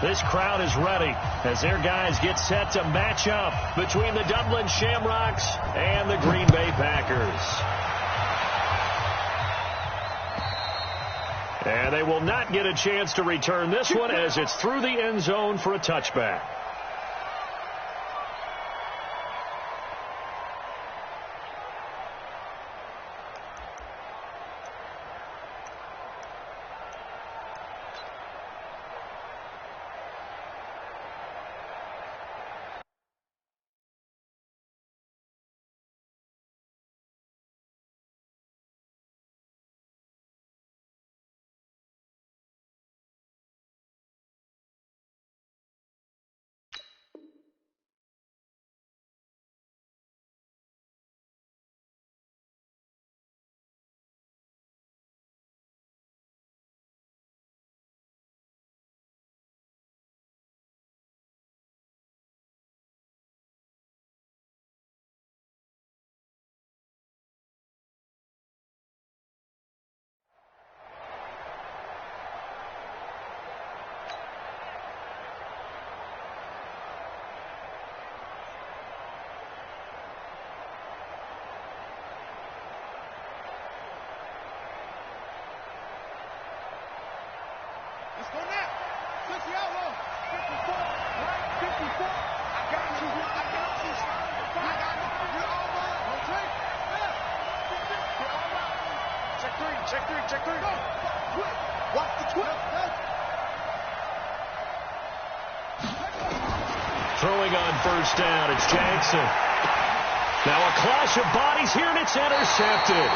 This crowd is ready as their guys get set to match up between the Dublin Shamrocks and the Green Bay Packers. And they will not get a chance to return this one as it's through the end zone for a touchback. Let's go now. 50 outlaw. 54. Right? 54. I got you. I got you. I got you. You're all mine. Okay. Yeah. You're all mine. Check three. Check three. Check three. Go. Quick. Watch the 12. Go. Throwing on first down, it's Jackson. Now a clash of bodies here, and it's intercepted.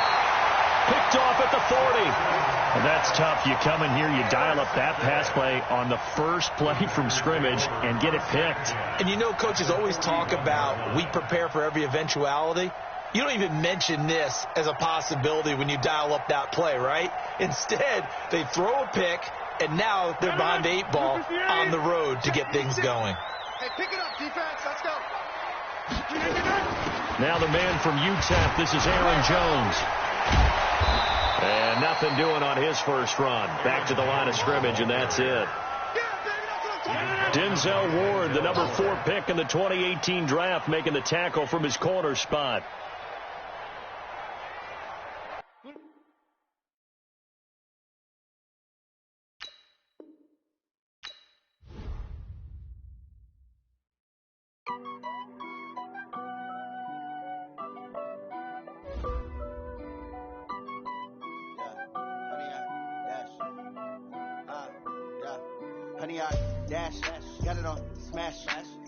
Picked off at the 40. And that's tough. You come in here, you dial up that pass play on the first play from scrimmage and get it picked. And you know, coaches always talk about we prepare for every eventuality. You don't even mention this as a possibility when you dial up that play, right? Instead, they throw a pick, and now they're behind the 8 ball on the road to get things going. Hey, pick it up, defense. Let's go. Now the man from UTEP, this is Aaron Jones. And nothing doing on his first run. Back to the line of scrimmage, and that's it. Denzel Ward, the number 4 pick in the 2018 draft, making the tackle from his corner spot. Honey, I dash, got it on smash,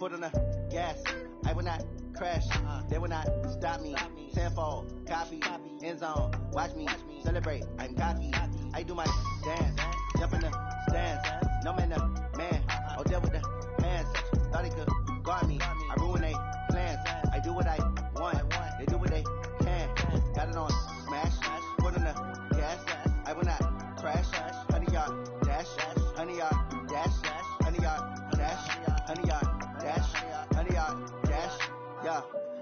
foot on the gas. I will not crash, they will not stop me. Tenfold, copy, end zone, watch me celebrate. I'm cocky, I do my dance, jump in the stands. No man, the man, oh deal with the hands. Thought he could guard me, I ruin they plans. I do what I want, they do what they can. Got it on smash, foot on the gas. I will not crash, honey, y'all dash, honey, y'all. Dash, honey yard, dash, honey yard, dash, honey yard, dash, yeah.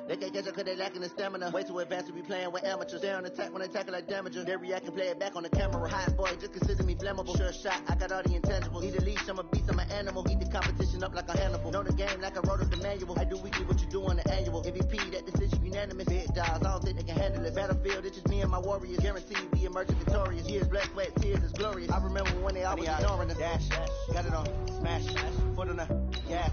They can't catch up cause they lacking the stamina. Way too advanced to be playing with amateurs. Stay on attack when they tackle like damager. They react and play it back on the camera. Hot boy, just consider me flammable. Sure shot, I got all the intangibles. Need a leash, I'm a beast, I'm an animal. Eat the competition up like a Hannibal. Know the game like I wrote up the manual. I do weekly what you do on the annual. MVP, that decision unanimous. Big dogs, I don't think they can handle it. Battlefield, it's just me and my warriors. Guaranteed we emerging victorious. Years, blood, sweat, tears is glorious. I remember when they always ignoring us. Dash, got it on smash, foot on the gas.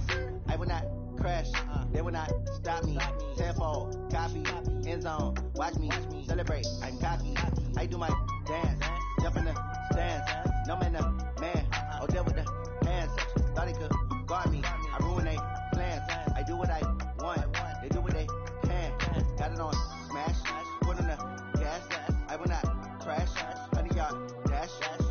I will not crash, they will not stop me. Tenfold, copy, end zone, watch me celebrate. I'm cocky, I do my dance, jump in the stands. No man, the man, oh deal with the hands. Thought he could guard me, I ruin they plans. I do what I want, they do what they can. Got it on smash, foot on the gas. I will not crash, honey yard dash,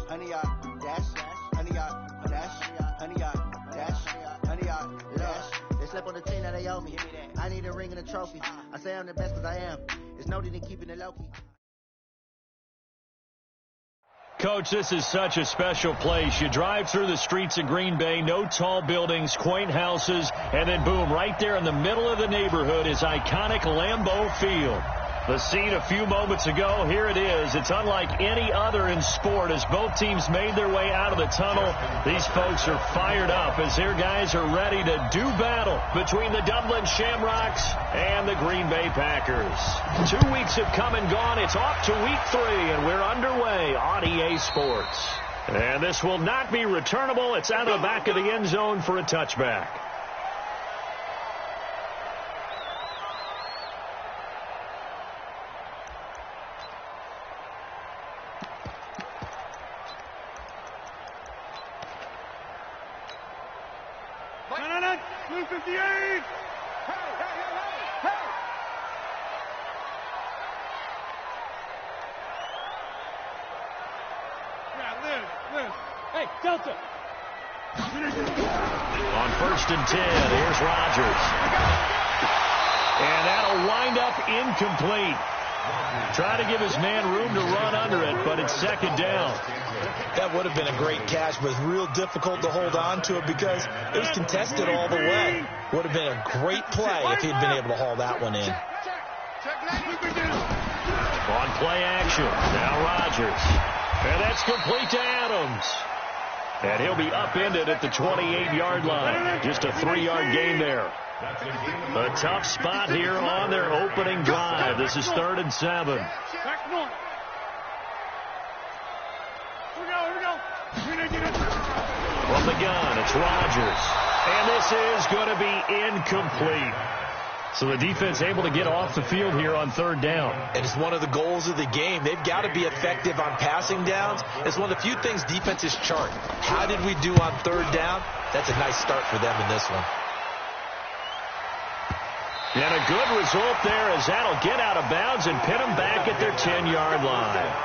honey yard dash, honey yard dash, honey yard dash, honey yard dash. They slept on the team that they owe me. I need a ring and a trophy. I say I'm the best because I am. It's noted in keeping it low-key. Coach, this is such a special place. You drive through the streets of Green Bay, no tall buildings, quaint houses, and then boom, right there in the middle of the neighborhood is iconic Lambeau Field. The scene a few moments ago, here it is. It's unlike any other in sport as both teams made their way out of the tunnel. These folks are fired up as their guys are ready to do battle between the Dublin Shamrocks and the Green Bay Packers. 2 weeks have come and gone. It's off to week 3, and we're underway on EA Sports. And this will not be returnable. It's out of the back of the end zone for a touchback. Hey, Delta. On 1st and 10, here's Rodgers. And that'll wind up incomplete. Try to give his man room to run under it, but it's 2nd down. That would have been a great catch, but it's real difficult to hold on to it because it was contested all the way. Would have been a great play if he'd been able to haul that one in. On play action, now Rodgers. And that's complete to Adams. And he'll be upended at the 28-yard line. Just a 3-yard gain there. A tough spot here on their opening drive. This is 3rd and 7. Back north. Here we go. From the gun, it's Rodgers. And this is going to be incomplete. So the defense able to get off the field here on 3rd down. And it's one of the goals of the game. They've got to be effective on passing downs. It's one of the few things defenses chart. How did we do on 3rd down? That's a nice start for them in this one. And a good result there as that'll get out of bounds and pin them back at their 10-yard line.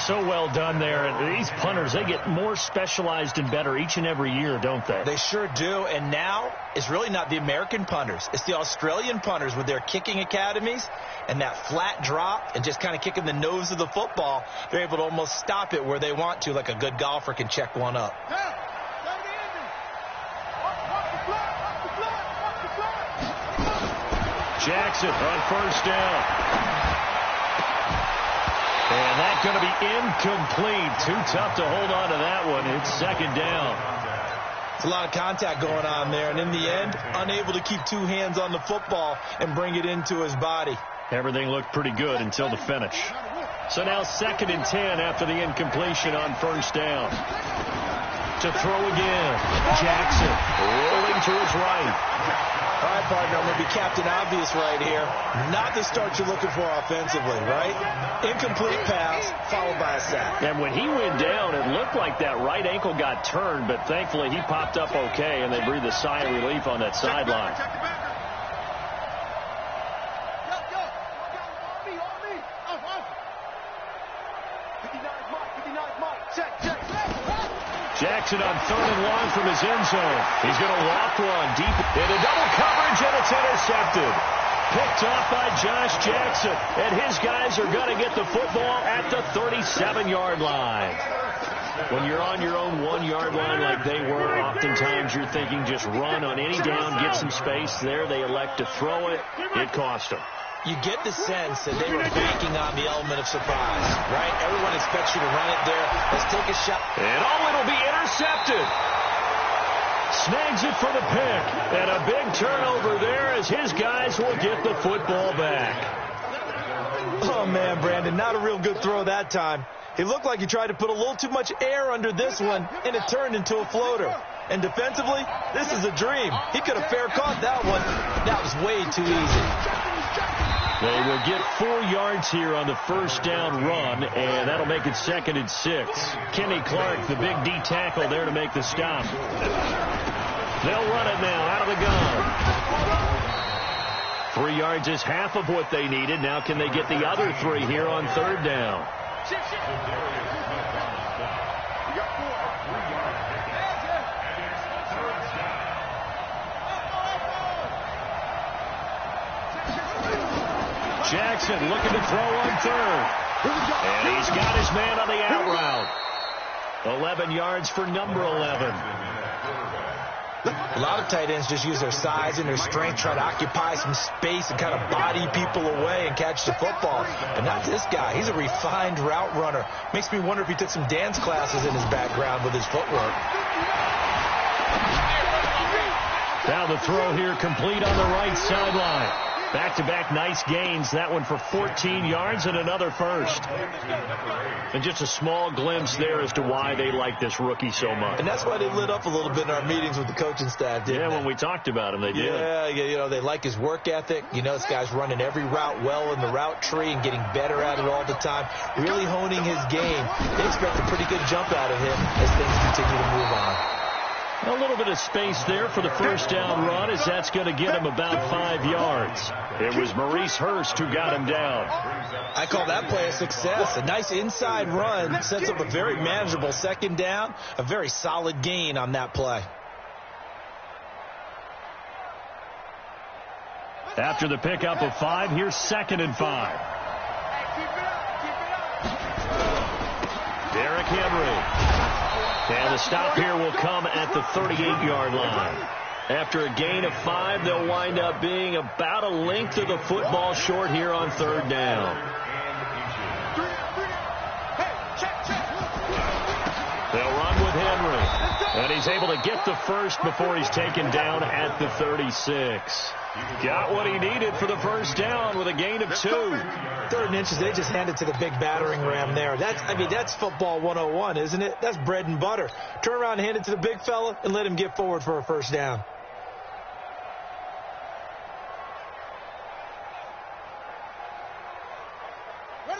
So well done there. And these punters, they get more specialized and better each and every year, don't they? They sure do. And now it's really not the American punters. It's the Australian punters with their kicking academies and that flat drop and just kind of kicking the nose of the football. They're able to almost stop it where they want to, like a good golfer can check one up. Jackson on 1st down. And that's going to be incomplete. Too tough to hold on to that one. It's 2nd down. It's a lot of contact going on there. And in the end, unable to keep 2 hands on the football and bring it into his body. Everything looked pretty good until the finish. So now 2nd and 10 after the incompletion on 1st down. To throw again. Jackson rolling to his right. All right, partner, I'm going to be Captain Obvious right here. Not the start you're looking for offensively, right? Incomplete pass, followed by a sack. And when he went down, it looked like that right ankle got turned, but thankfully he popped up okay, and they breathed a sigh of relief on that sideline. Jackson on 3rd and long from his end zone. He's going to walk one deep into double coverage, and it's intercepted. Picked off by Josh Jackson, and his guys are going to get the football at the 37-yard line. When you're on your own 1-yard line like they were, oftentimes you're thinking just run on any down, get some space there. They elect to throw it. It cost them. You get the sense that they were banking on the element of surprise, right? Everyone expects you to run it there. Let's take a shot. And it'll be intercepted. Snags it for the pick. And a big turnover there as his guys will get the football back. Oh, man, Brandon, not a real good throw that time. He looked like he tried to put a little too much air under this one, and it turned into a floater. And defensively, this is a dream. He could have fair caught that one. That was way too easy. They will get 4 yards here on the 1st down run, and that'll make it 2nd and 6. Kenny Clark, the big D tackle there to make the stop. They'll run it now out of the gun. 3 yards is half of what they needed. Now can they get the other 3 here on 3rd down? Jackson looking to throw on 3rd. And he's got his man on the out route. 11 yards for number 11. A lot of tight ends just use their size and their strength, try to occupy some space and kind of body people away and catch the football. But not this guy. He's a refined route runner. Makes me wonder if he took some dance classes in his background with his footwork. Now the throw here complete on the right sideline. Back-to-back nice gains. That one for 14 yards and another first. And just a small glimpse there as to why they like this rookie so much. And that's why they lit up a little bit in our meetings with the coaching staff, didn't they? When we talked about him, they did. Yeah, you know, they like his work ethic. You know, this guy's running every route well in the route tree and getting better at it all the time, really honing his game. They expect a pretty good jump out of him as things continue to move on. A little bit of space there for the first down run, as that's going to get him about 5 yards. It was Maurice Hurst who got him down. I call that play a success. A nice inside run sets up a very manageable second down, a very solid gain on that play. After the pickup of 5, here's 2nd and 5. Derrick Henry. And the stop here will come at the 38-yard line. After a gain of 5, they'll wind up being about a length of the football short here on 3rd down. They'll run with Henry. And he's able to get the first before he's taken down at the 36. Got what he needed for the first down with a gain of 2. 3rd and inches, they just handed to the big battering ram there. That's football 101, isn't it? That's bread and butter. Turn around and hand it to the big fella and let him get forward for a first down.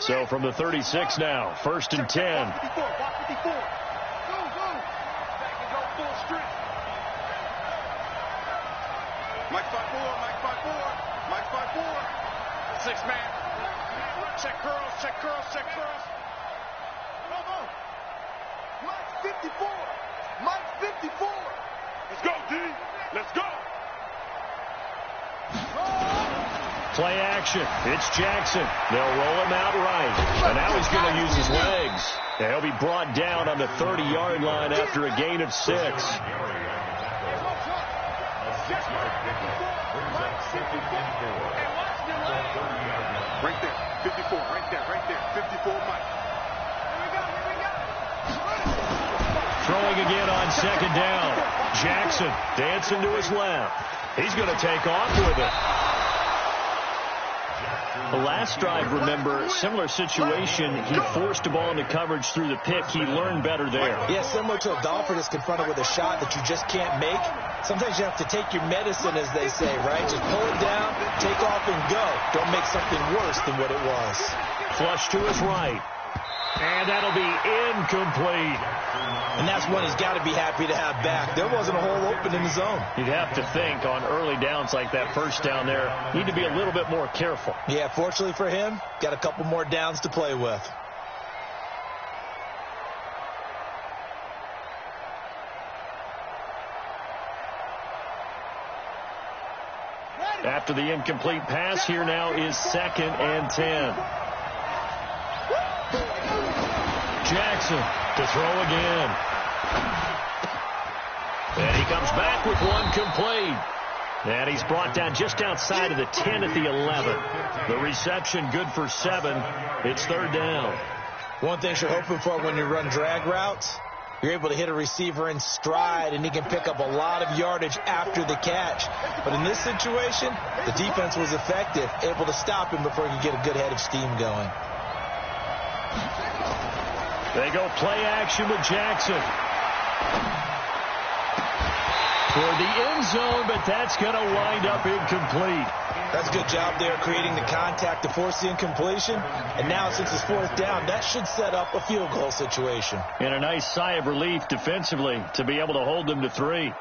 So from the 36 now, 1st and 10. Mike 5-4, Mike 5-4. 6 man. Check curls, check curls, check curls. Come on. Mike 54. Mike 54. Let's go, D. Let's go. Play action. It's Jackson. They'll roll him out right. And now he's going to use his legs. And he'll be brought down on the 30-yard line after a gain of 6. Right there, 54, right there, 54, Mike. Throwing again on 2nd down. Jackson dancing to his left. He's going to take off with it. The last drive, remember, similar situation. He forced the ball into coverage through the pick. He learned better there. Yeah, similar to a golfer that's confronted with a shot that you just can't make. Sometimes you have to take your medicine, as they say, right? Just pull it down, take off, and go. Don't make something worse than what it was. Flush to his right. And that'll be incomplete. And that's one he's got to be happy to have back. There wasn't a hole open in the zone. You'd have to think on early downs like that first down there, need to be a little bit more careful. Yeah, fortunately for him, got a couple more downs to play with. After the incomplete pass, here now is 2nd and 10. Jackson to throw again. And he comes back with one complete. And he's brought down just outside of the 10 at the 11. The reception good for 7. It's 3rd down. One thing you're hoping for when you run drag routes, you're able to hit a receiver in stride, and he can pick up a lot of yardage after the catch. But in this situation, the defense was effective, able to stop him before he could get a good head of steam going. They go play action with Jackson. Toward the end zone, but that's going to wind up incomplete. That's a good job there creating the contact to force the incompletion. And now, since it's 4th down, that should set up a field goal situation. And a nice sigh of relief defensively to be able to hold them to 3.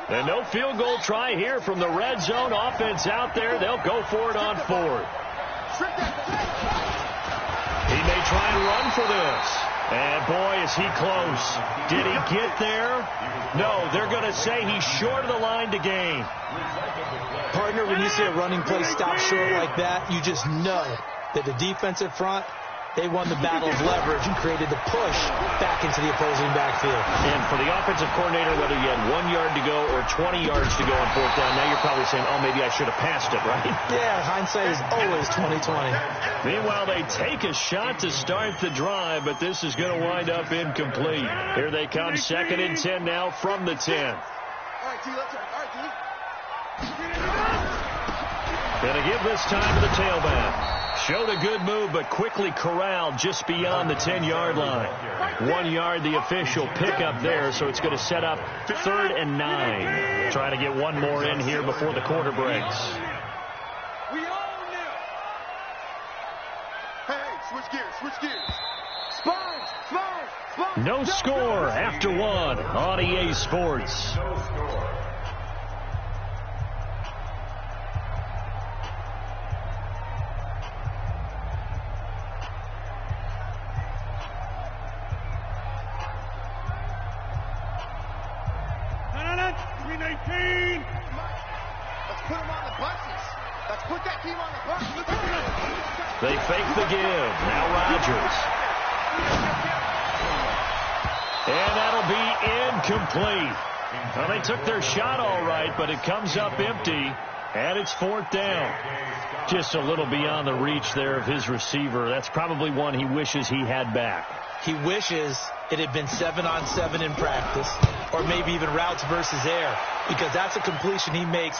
And no field goal try here from the red zone. Offense out there. They'll go for it on 4th. He may try and run for this. And, boy, is he close. Did he get there? No, they're going to say he's short of the line to gain. Partner, when you see a running play stop short like that, you just know that the defensive front, they won the battle of leverage and created the push back into the opposing backfield. And for the offensive coordinator, whether you had 1 yard to go or 20 yards to go on fourth down, now you're probably saying, oh, maybe I should have passed it, right? Yeah, hindsight is always 20/20. Meanwhile, they take a shot to start the drive, but this is going to wind up incomplete. Here they come, 2nd and 10 now from the 10. All right, D, let's go. All right, D. Going to give this time to the tailback. Showed a good move, but quickly corralled just beyond the 10-yard line. 1 yard, the official pickup there, so it's going to set up 3rd and 9. Trying to get one more in here before the quarter breaks. We all knew. Hey, switch gears. Spines. No score after one on EA Sports. They fake the give. Now Rodgers. And that'll be incomplete. Well, they took their shot all right, but it comes up empty, and it's 4th down. Just a little beyond the reach there of his receiver. That's probably one he wishes he had back. He wishes it had been 7-on-7 in practice, or maybe even routes versus air, because that's a completion he makes,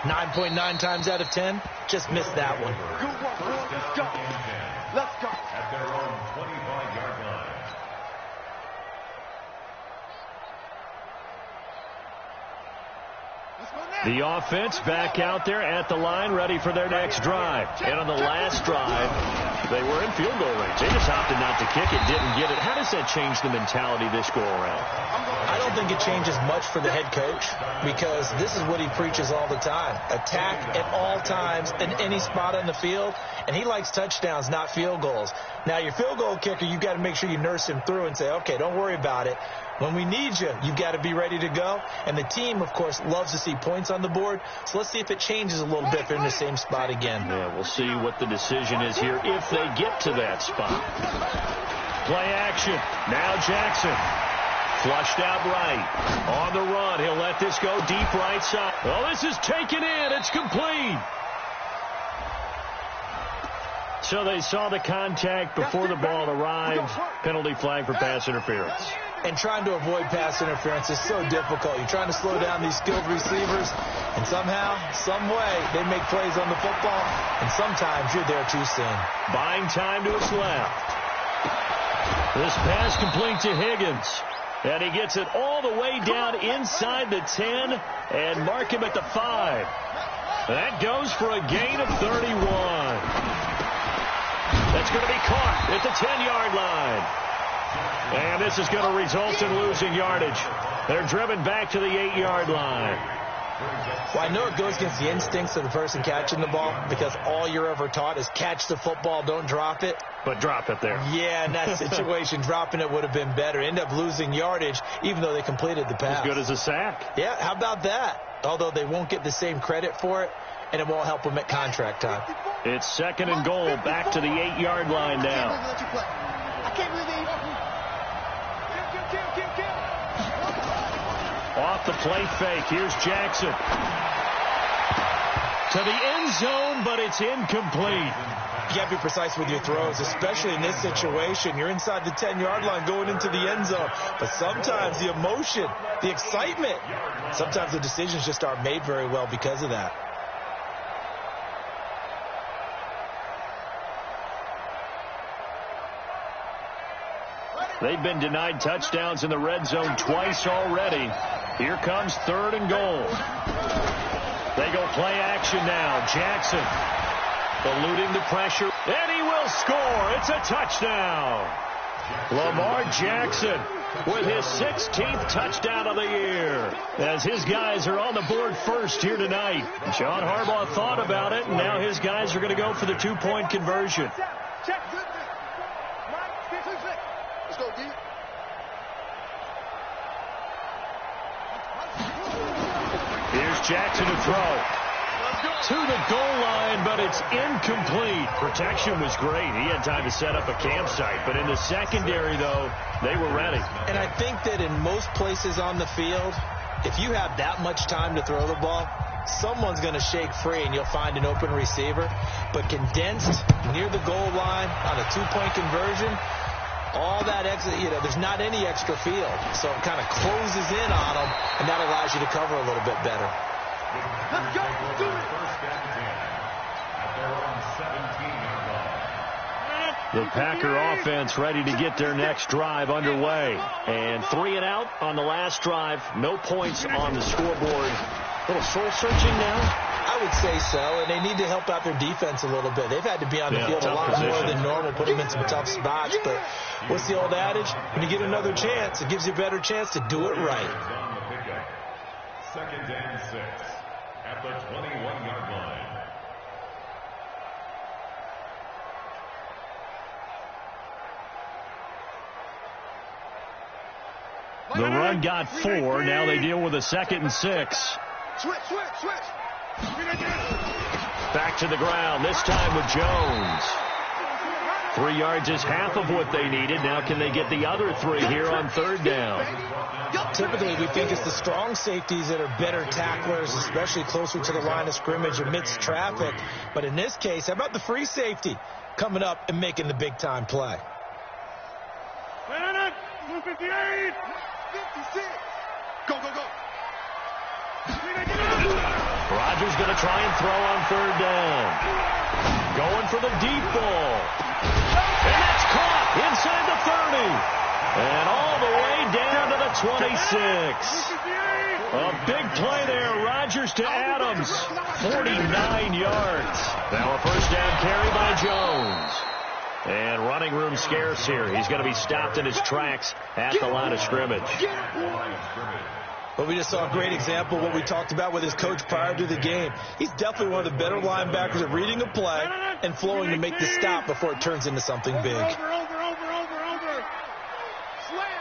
9.9 times out of 10? Just missed that one. Good work, boy. Let's go. At their own 25-yard line. The offense back out there at the line, ready for their next drive. And on the last drive, they were in field goal range. They just opted not to kick it, didn't get it. How does that change the mentality this go-around? I don't think it changes much for the head coach, because this is what he preaches all the time. Attack at all times in any spot on the field, and he likes touchdowns, not field goals. Now, your field goal kicker, you've got to make sure you nurse him through and say, okay, don't worry about it. When we need you, you've got to be ready to go. And the team, of course, loves to see points on the board. So let's see if it changes a little bit if they're in the same spot again. Yeah, we'll see what the decision is here if they get to that spot. Play action. Now Jackson. Flushed out right. On the run. He'll let this go deep right side. Oh, this is taken in. It's complete. So they saw the contact before the ball arrived. Penalty flag for pass interference. And trying to avoid pass interference is so difficult. You're trying to slow down these skilled receivers, and somehow, some way, they make plays on the football, and sometimes you're there too soon. Buying time to his left. This pass complete to Higgins. And he gets it all the way down inside the 10 and mark him at the 5. That goes for a gain of 31. That's going to be caught at the 10-yard line. And this is going to result in losing yardage. They're driven back to the 8-yard line. Well, I know it goes against the instincts of the person catching the ball, because all you're ever taught is catch the football, don't drop it. But drop it there. Yeah, in that situation, dropping it would have been better. End up losing yardage, even though they completed the pass. As good as a sack. Yeah, how about that? Although they won't get the same credit for it, and it won't help them at contract time. It's 2nd and goal, back to the 8-yard line now. I can't believe they... Off the play fake. Here's Jackson. To the end zone, but it's incomplete. You got to be precise with your throws, especially in this situation. You're inside the 10-yard line going into the end zone. But sometimes the emotion, the excitement, sometimes the decisions just aren't made very well because of that. They've been denied touchdowns in the red zone twice already. Here comes 3rd and goal. They go play action now. Jackson eluding the pressure, and he will score. It's a touchdown. Lamar Jackson with his 16th touchdown of the year, as his guys are on the board first here tonight. John Harbaugh thought about it, and now his guys are going to go for the 2-point conversion. Let's go, D. Here's Jackson to throw. To the goal line, but it's incomplete. Protection was great. He had time to set up a campsite. But in the secondary, though, they were ready. And I think that in most places on the field, if you have that much time to throw the ball, someone's going to shake free and you'll find an open receiver. But condensed near the goal line on a two-point conversion, all that extra, there's not any extra field. So it kind of closes in on them, and that allows you to cover a little bit better. Let's go. Do it. First and 10 at their own 17-yard line. The Packer offense ready to get their next drive underway. And 3 and out on the last drive. No points on the scoreboard. A little soul-searching now? I would say so, and they need to help out their defense a little bit. They've had to be on the field a lot more than normal, put them in some tough spots. But what's the old adage? When you get another chance, it gives you a better chance to do it right. On the pickup. Second and 6 at the 21-yard line. The run got 4. Now they deal with a 2nd and 6. Switch. Back to the ground, this time with Jones. 3 yards is half of what they needed. Now can they get the other 3 here on 3rd down? Typically, we think it's the strong safeties that are better tacklers, especially closer to the line of scrimmage amidst traffic. But in this case, how about the free safety coming up and making the big-time play? 158. 56. Go. Rodgers going to try and throw on 3rd down. Going for the deep ball. And that's caught inside the 30. And all the way down to the 26. A big play there. Rodgers to Adams. 49 yards. Now a first down carry by Jones. And running room scarce here. He's going to be stopped in his tracks at the line of scrimmage. But we just saw a great example of what we talked about with his coach prior to the game. He's definitely one of the better linebackers at reading a play and flowing to make the stop before it turns into something big. Over. Slam.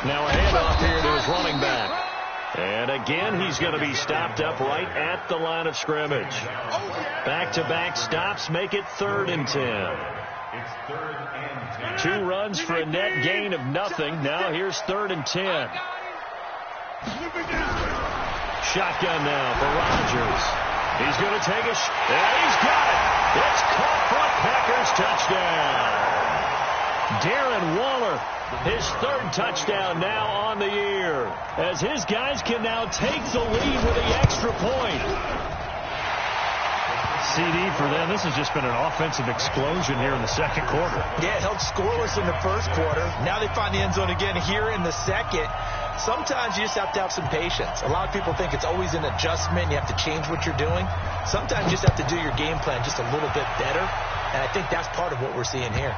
Now a handoff here to his running back. And again, he's going to be stopped up right at the line of scrimmage. Back-to-back stops make it 3rd and 10. It's 3rd and 2 10. runs for a net gain of nothing. Now here's 3rd and 10. Shotgun now for Rodgers. He's going to take a and he's got it. It's caught for a Packers touchdown. Darren Waller, his 3rd touchdown now on the year, as his guys can now take the lead with the extra point. CD for them. This has just been an offensive explosion here in the 2nd quarter. Yeah, held scoreless in the 1st quarter. Now they find the end zone again here in the 2nd. Sometimes you just have to have some patience. A lot of people think it's always an adjustment. You have to change what you're doing. Sometimes you just have to do your game plan just a little bit better, and I think that's part of what we're seeing here.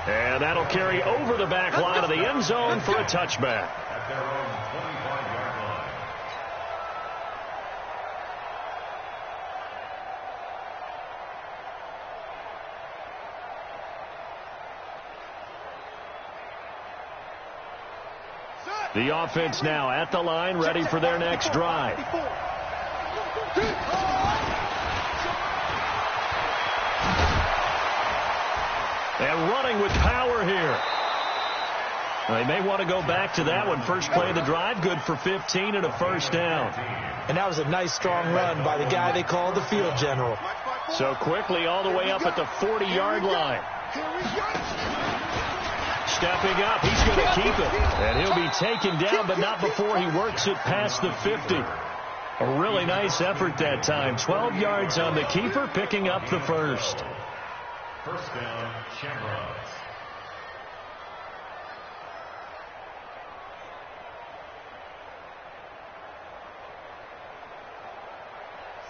And that'll carry over the back line of the end zone for a touchback. At their own 25-yard line. The offense now at the line, ready for their next drive. And running with power here. They may want to go back to that one. First play of the drive, good for 15 and a first down. And that was a nice, strong run by the guy they called the field general. So quickly all the way up at the 40-yard line. Stepping up, he's going to keep it. And he'll be taken down, but not before he works it past the 50. A really nice effort that time. 12 yards on the keeper, picking up the first. First down, Shamrocks.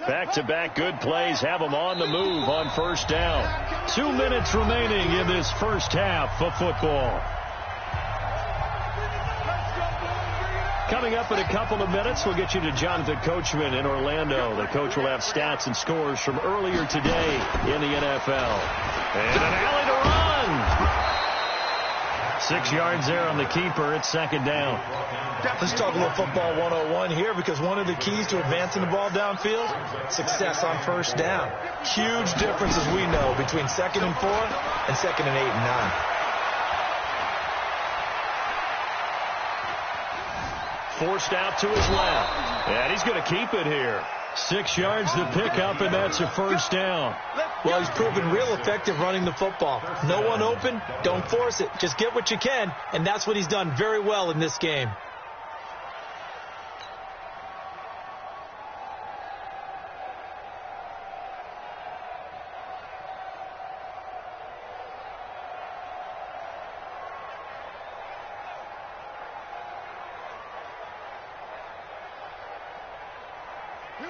Back-to-back good plays have them on the move on first down. 2 minutes remaining in this first half of football. Coming up in a couple of minutes, we'll get you to Jonathan Coachman in Orlando. The coach will have stats and scores from earlier today in the NFL. And an alley to run. 6 yards there on the keeper. It's second down. Let's talk a little football 101 here, because one of the keys to advancing the ball downfield, success on first down. Huge difference, as we know, between 2nd and 4 and 2nd and 8 and 9. Forced out to his left. And he's going to keep it here. 6 yards to pick up, and that's a first down. Well, he's proven real effective running the football. No one open, don't force it. Just get what you can, and that's what he's done very well in this game.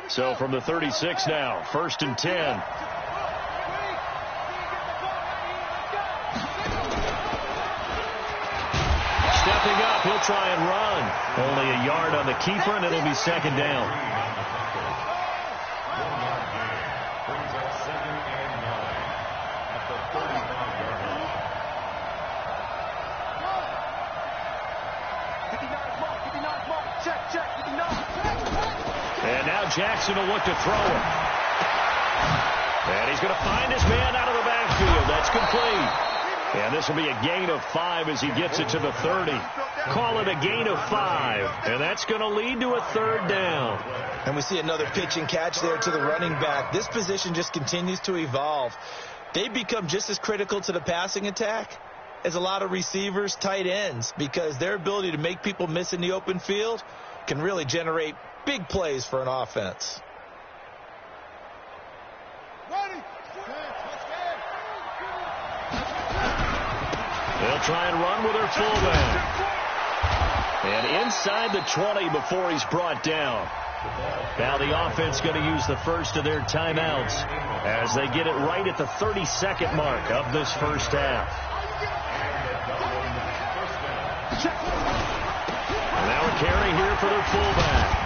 So from the 36 now, 1st and 10. Stepping up, he'll try and run. Only a yard on the keeper, and it'll be second down. And now Jackson will look to throw it. And he's going to find his man out of the backfield. That's complete. And this will be a gain of 5 as he gets it to the 30. Call it a gain of 5. And that's going to lead to a third down. And we see another pitch and catch there to the running back. This position just continues to evolve. They become just as critical to the passing attack as a lot of receivers, tight ends, because their ability to make people miss in the open field can really generate big plays for an offense. They'll try and run with their fullback. And inside the 20 before he's brought down. Now the offense going to use the first of their timeouts as they get it right at the 32nd mark of this first half. And now a carry here for their fullback.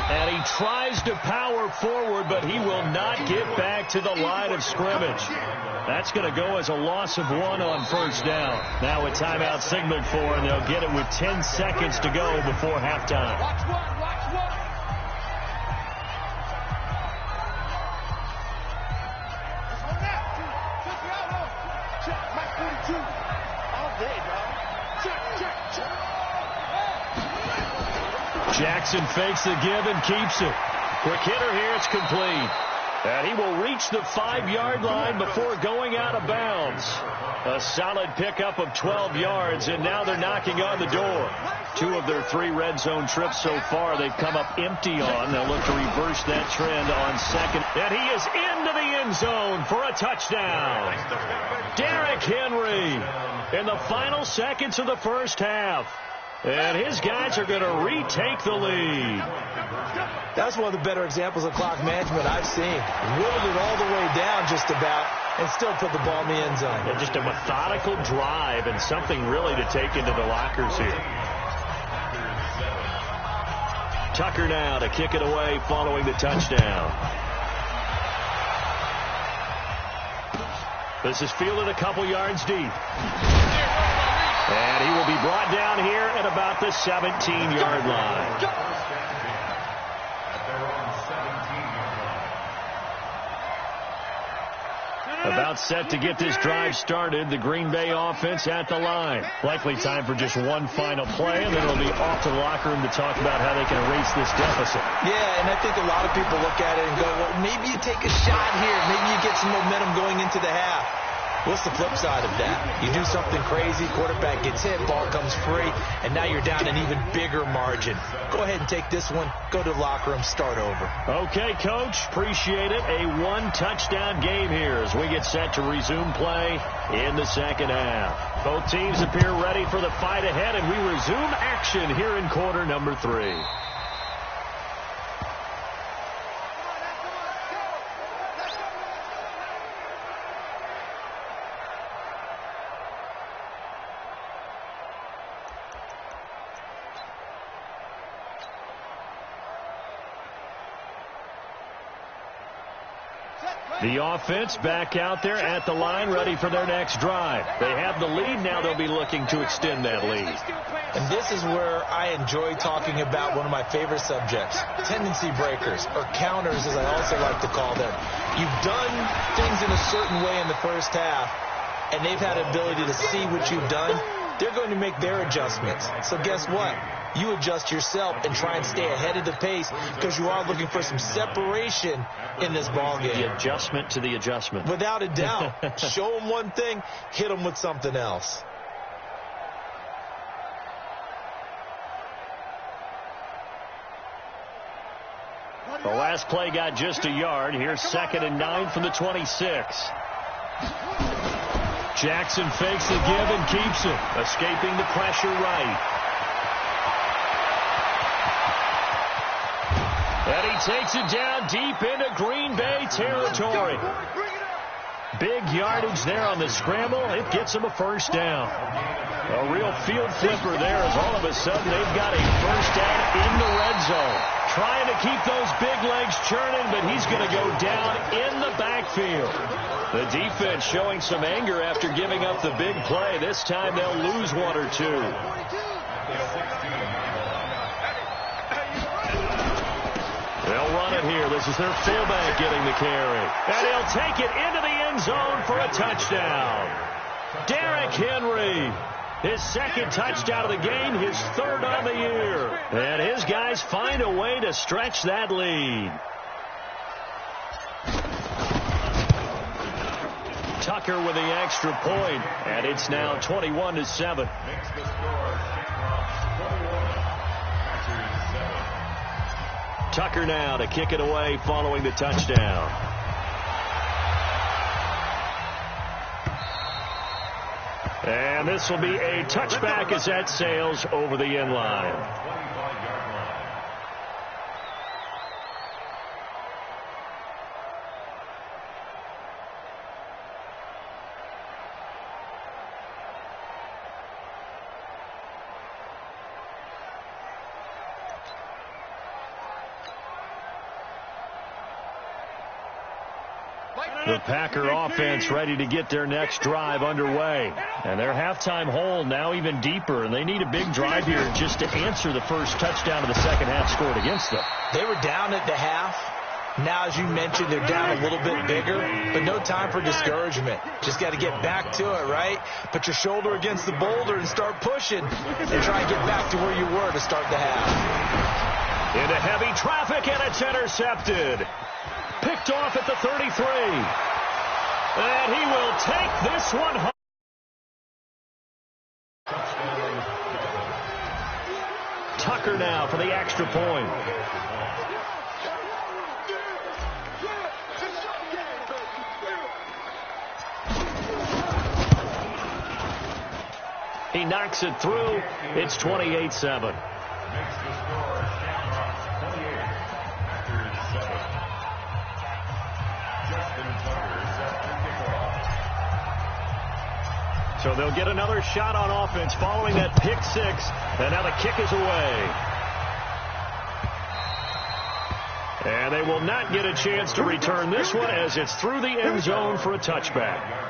And he tries to power forward, but he will not get back to the line of scrimmage. That's going to go as a loss of 1 on first down. Now a timeout signaled for, and they'll get it with 10 seconds to go before halftime. Watch one. Jackson fakes the give and keeps it. Quick hitter here, it's complete. And he will reach the 5-yard line before going out of bounds. A solid pickup of 12 yards, and now they're knocking on the door. 2 of their 3 red zone trips so far they've come up empty on. They'll look to reverse that trend on second. And he is into the end zone for a touchdown. Derrick Henry in the final seconds of the first half. And his guys are going to retake the lead. That's one of the better examples of clock management I've seen. Whittled it all the way down just about and still put the ball in the end zone. Yeah, just a methodical drive and something really to take into the lockers here. Tucker now to kick it away following the touchdown. This is fielded a couple yards deep. And he will be brought down here at about the 17-yard line. About set to get this drive started. The Green Bay offense at the line. Likely time for just one final play, and then it'll be off to the locker room to talk about how they can erase this deficit. Yeah, and I think a lot of people look at it and go, well, maybe you take a shot here. Maybe you get some momentum going into the half. What's the flip side of that? You do something crazy, quarterback gets hit, ball comes free, and now you're down an even bigger margin. Go ahead and take this one, go to the locker room, start over. Okay, Coach, appreciate it. A 1-touchdown game here as we get set to resume play in the second half. Both teams appear ready for the fight ahead, and we resume action here in quarter number 3. The offense back out there at the line, ready for their next drive. They have the lead. Now they'll be looking to extend that lead. And this is where I enjoy talking about one of my favorite subjects, tendency breakers, or counters, as I also like to call them. You've done things in a certain way in the first half, and they've had ability to see what you've done. They're going to make their adjustments. So guess what? You adjust yourself and try and stay ahead of the pace because you are looking for some separation in this ballgame. The adjustment to the adjustment. Without a doubt. Show them one thing, hit them with something else. The last play got just a yard. Here's 2nd and 9 from the 26. Jackson fakes the give and keeps it, escaping the pressure right. And he takes it down deep into Green Bay territory. Big yardage there on the scramble. It gets him a first down. A real field flipper there as all of a sudden they've got a first down in the red zone. Trying to keep those big legs churning, but he's going to go down in the backfield. The defense showing some anger after giving up the big play. This time they'll lose one or two. They'll run it here. This is their fullback getting the carry. And he'll take it into the end zone for a touchdown. Derrick Henry, his 2nd touchdown of the game, his 3rd on the year. And his guys find a way to stretch that lead. Tucker with the extra point, and it's now 21-7. Tucker now to kick it away following the touchdown. And this will be a touchback as that sails over the end line. The Packer offense ready to get their next drive underway. And their halftime hole now even deeper, and they need a big drive here just to answer the first touchdown of the second half scored against them. They were down at the half. Now, as you mentioned, they're down a little bit bigger, but no time for discouragement. Just got to get back to it, right? Put your shoulder against the boulder and start pushing and try and get back to where you were to start the half. Into heavy traffic, and it's intercepted. Picked off at the 33. And he will take this one home. Tucker now for the extra point. He knocks it through. It's 28-7. So they'll get another shot on offense following that pick six. And now the kick is away. And they will not get a chance to return this one as it's through the end zone for a touchback.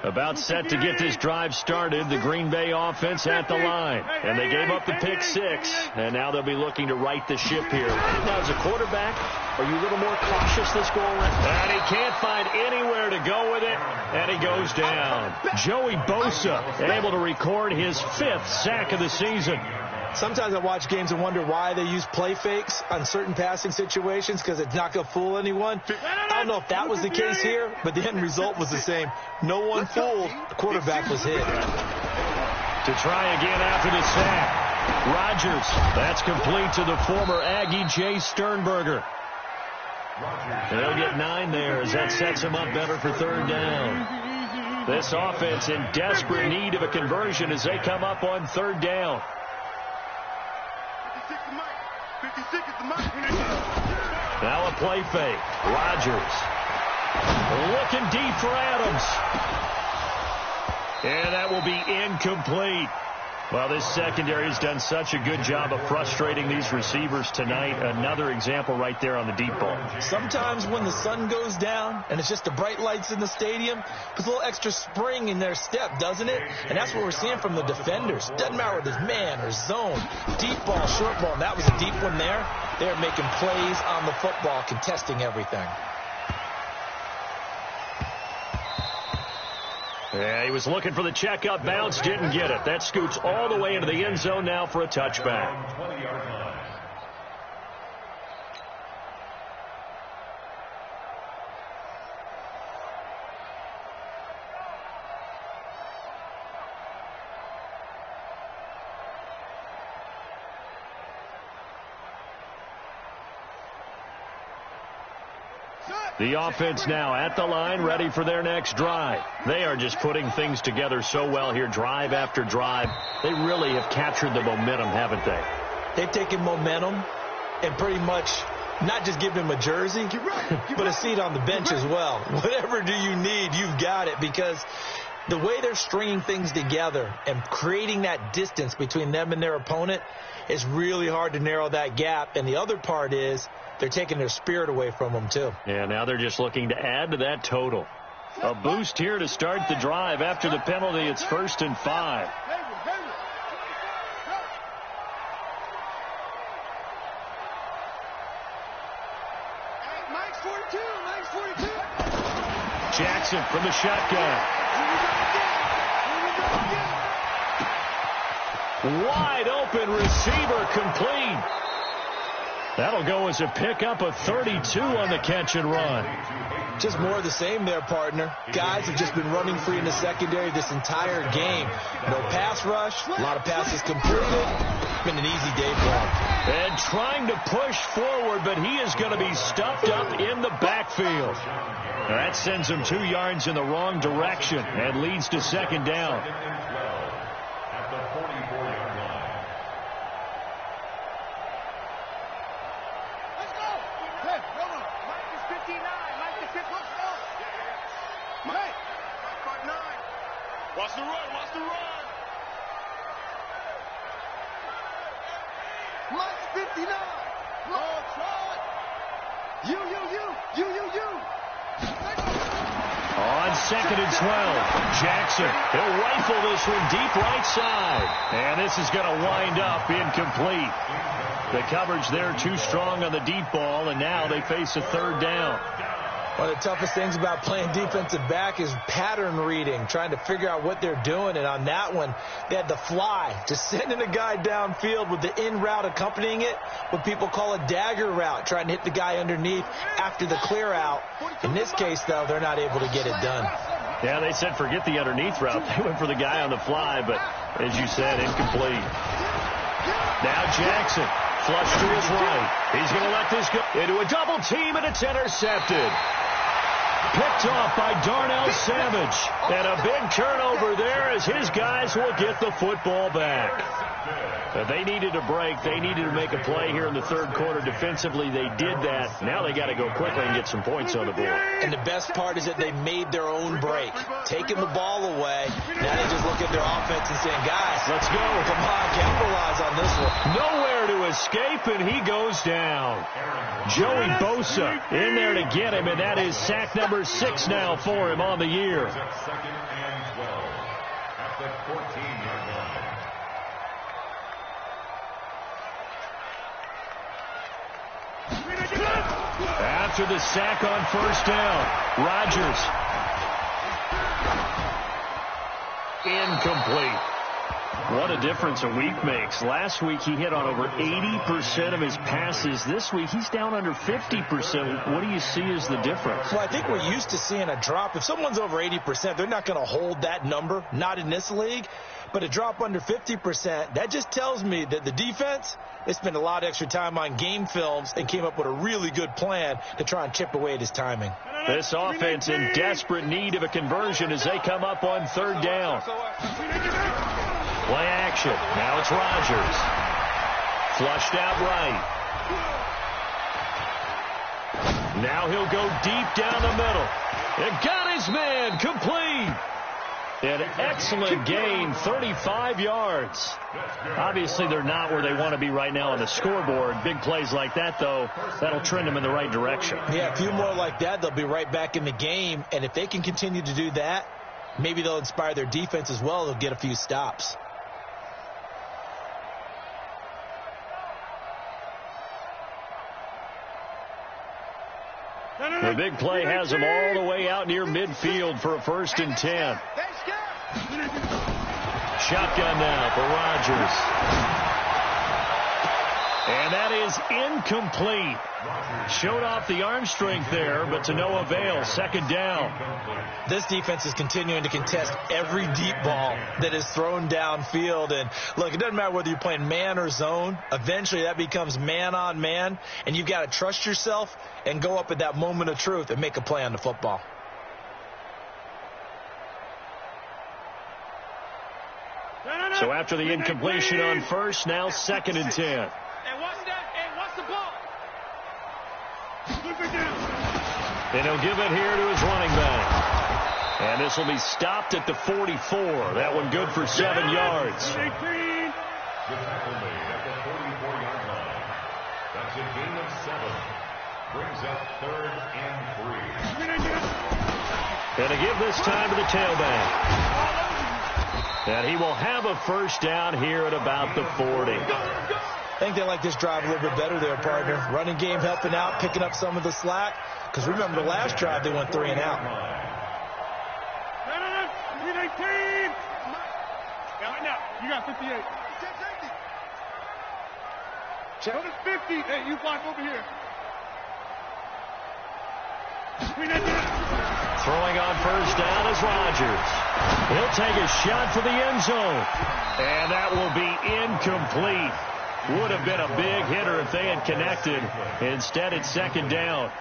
About set to get this drive started, the Green Bay offense at the line. And they gave up the pick six, and now they'll be looking to right the ship here. Now, as a quarterback, are you a little more cautious this go around? And he can't find anywhere to go with it, and he goes down. Joey Bosa able to record his 5th sack of the season. Sometimes I watch games and wonder why they use play fakes on certain passing situations, because it's not going to fool anyone. I don't know if that was the case here, but the end result was the same. No one fooled. The quarterback was hit. To try again after the sack. Rodgers. That's complete to the former Aggie, Jay Sternberger. They'll get 9 there as that sets him up better for 3rd down. This offense in desperate need of a conversion as they come up on 3rd down. Now a play fake. Rodgers looking deep for Adams. And that will be incomplete. Well, this secondary has done such a good job of frustrating these receivers tonight. Another example right there on the deep ball. Sometimes when the sun goes down and it's just the bright lights in the stadium, puts a little extra spring in their step, doesn't it? And that's what we're seeing from the defenders. Doesn't matter whether it's man or zone, deep ball, short ball. And that was a deep one there. They're making plays on the football, contesting everything. Yeah, he was looking for the checkup bounce, didn't get it. That scoots all the way into the end zone now for a touchback. 20-yard line. The offense now at the line, ready for their next drive. They are just putting things together so well here, drive after drive. They really have captured the momentum, haven't they? They've taken momentum and pretty much not just given him a jersey, but a seat on the bench as well. Whatever do you need, you've got it, because the way they're stringing things together and creating that distance between them and their opponent is really hard to narrow that gap. And the other part is they're taking their spirit away from them, too. Yeah, now they're just looking to add to that total. A boost here to start the drive. After the penalty, it's 1st and 5. Mike's 42. Mike's 42. Jackson from the shotgun. Wide open receiver, complete. That'll go as a pickup of 32 on the catch and run. Just more of the same there, partner. Guys have just been running free in the secondary this entire game. No pass rush, a lot of passes completed. Been an easy day for him. And trying to push forward, but he is going to be stuffed up in the backfield. That sends him 2 yards in the wrong direction and leads to 2nd down. At the 44-yard line. Let's go. Hey, hold on. Mike is 59. Mike is 50. Let's go. Mike. 5'9". Watch the run. Watch the run. Mike's 59. Oh, try. You. On 2nd and 12, Jackson, he'll rifle this one deep right side. And this is going to wind up incomplete. The coverage there too strong on the deep ball, and now they face a 3rd down. One of the toughest things about playing defensive back is pattern reading, trying to figure out what they're doing. And on that one, they had the fly, just sending a guy downfield with the in route accompanying it, what people call a dagger route, trying to hit the guy underneath after the clear out. In this case, though, they're not able to get it done. Yeah, they said forget the underneath route. They went for the guy on the fly, but as you said, incomplete. Now Jackson, flush to his right. He's going to let this go into a double team, and it's intercepted. Picked off by Darnell Savage. And a big turnover there as his guys will get the football back. They needed a break. They needed to make a play here in the 3rd quarter. Defensively, they did that. Now they got to go quickly and get some points on the board. And the best part is that they made their own break, taking the ball away. Now they just look at their offense and saying, guys, let's go. Come on, capitalize on this one. Nowhere to escape, and he goes down. Joey Bosa in there to get him, and that is sack number 6 now for him on the year. 2nd and 12 at the 14-yard line. After the sack on 1st down, Rodgers. Incomplete. What a difference a week makes. Last week he hit on over 80% of his passes. This week he's down under 50%. What do you see as the difference? Well, I think we're used to seeing a drop. If someone's over 80%, they're not going to hold that number, not in this league. But a drop under 50%, that just tells me that the defense, they spent a lot of extra time on game films and came up with a really good plan to try and chip away at his timing. This offense in desperate need of a conversion as they come up on 3rd down. Play action. Now it's Rodgers. Flushed out right. Now he'll go deep down the middle. And got his man complete. An excellent gain, 35 yards. Obviously, they're not where they want to be right now on the scoreboard. Big plays like that, though, that'll trend them in the right direction. Yeah, a few more like that, they'll be right back in the game. And if they can continue to do that, maybe they'll inspire their defense as well. They'll get a few stops. The big play has them all the way out near midfield for a 1st and 10. Shotgun now for Rodgers. And that is incomplete. Showed off the arm strength there, but to no avail. 2nd down. This defense is continuing to contest every deep ball that is thrown downfield. And, look, it doesn't matter whether you're playing man or zone. Eventually that becomes man on man, and you've got to trust yourself and go up at that moment of truth and make a play on the football. So after the incompletion on 1st, now 2nd and 10. And watch the ball. And he'll give it here to his running back. And this will be stopped at the 44. That one good for 7 yards. The tackle made at the 44-yard line. That's a gain of 7. Brings up 3rd and 3. And to give this time to the tailback. And he will have a 1st down here at about the 40. I think they like this drive a little bit better there, partner. Running game helping out, picking up some of the slack. Because remember, the last drive, they went 3 and out. You got 58. Check. Go to 50. Hey, you block over here. Throwing on 1st down is Rodgers. He'll take a shot for the end zone. And that will be incomplete. Would have been a big hitter if they had connected. Instead, it's 2nd down.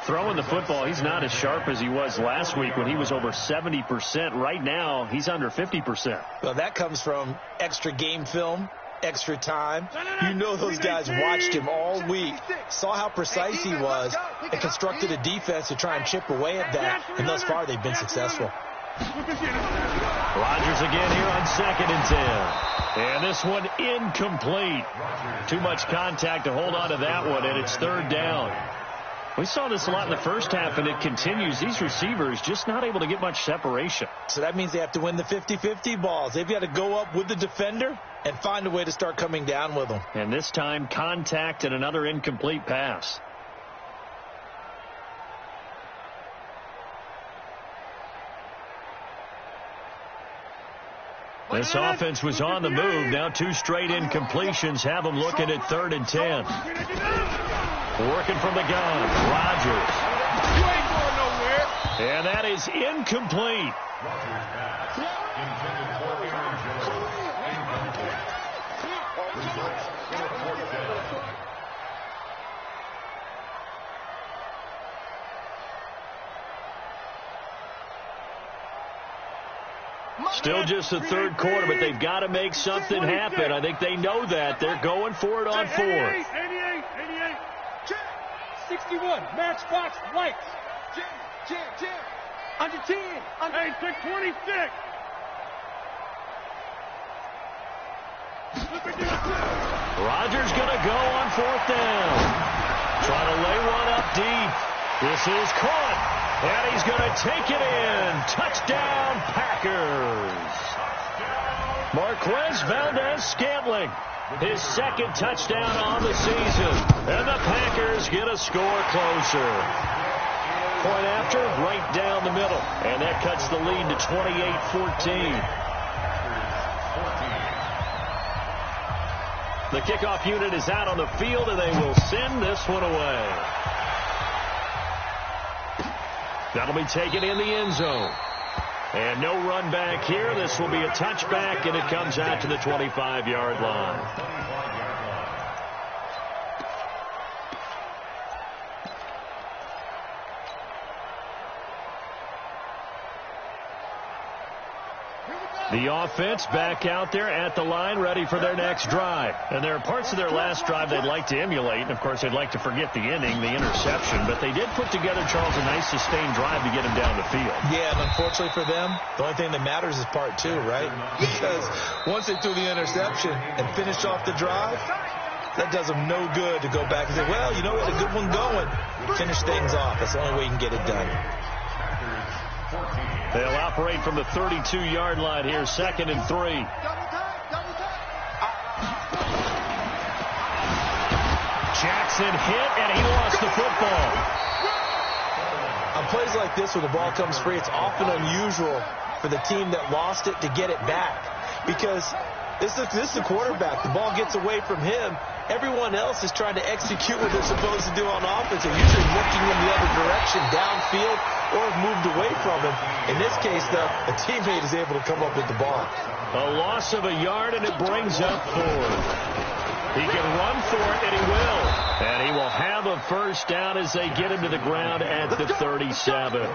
Throwing the football, he's not as sharp as he was last week when he was over 70%. Right now, he's under 50%. Well, that comes from extra game film, extra time. You know those guys watched him all week, saw how precise he was, and constructed a defense to try and chip away at that. And thus far, they've been successful. Rodgers again here on 2nd and 10. And this one incomplete. Too much contact to hold on to that one, and it's 3rd down. We saw this a lot in the first half, and it continues. These receivers just not able to get much separation. So that means they have to win the 50-50 balls. They've got to go up with the defender and find a way to start coming down with them. And this time, contact and another incomplete pass. This offense was on the move. Now 2 straight incompletions have them looking at 3rd and 10. Working from the gun, Rodgers. You ain't going nowhere. And that is incomplete. Rodgers pass. Intended for Aaron Jones. Incomplete. Results in a 4th down. Still just the 3rd quarter, but they've got to make something happen. I think they know that. They're going for it on 4th. 88. 61. Matchbox lights. Jam. Under 10. Hey, pick 26. Rodgers going to go on 4th down. Trying to lay one up deep. This is caught. And he's going to take it in. Touchdown, Packers. Marquez Valdez-Scantling, his 2nd touchdown on the season. And the Packers get a score closer. Point after, right down the middle. And that cuts the lead to 28-14. The kickoff unit is out on the field, and they will send this one away. That'll be taken in the end zone. And no run back here. This will be a touchback, and it comes out to the 25-yard line. Here we go. The offense back out there at the line, ready for their next drive. And there are parts of their last drive they'd like to emulate. And, of course, they'd like to forget the inning, the interception. But they did put together, Charles, a nice sustained drive to get him down the field. Yeah, and unfortunately for them, the only thing that matters is part two, right? Because once they threw the interception and finished off the drive, that does them no good to go back and say, well, you know, we had a good one going. Finish things off. That's the only way you can get it done. They'll operate from the 32-yard line here, 2nd and 3. Jackson hit, and he lost the football. On plays like this where the ball comes free, it's often unusual for the team that lost it to get it back. Because this is the quarterback. The ball gets away from him. Everyone else is trying to execute what they're supposed to do on offense. They're usually looking in the other direction, downfield, or have moved away from him. In this case, though, a teammate is able to come up with the ball. A loss of a yard, and it brings up 4th. He can run for it, and he will. And he will have a first down as they get him to the ground at the 37.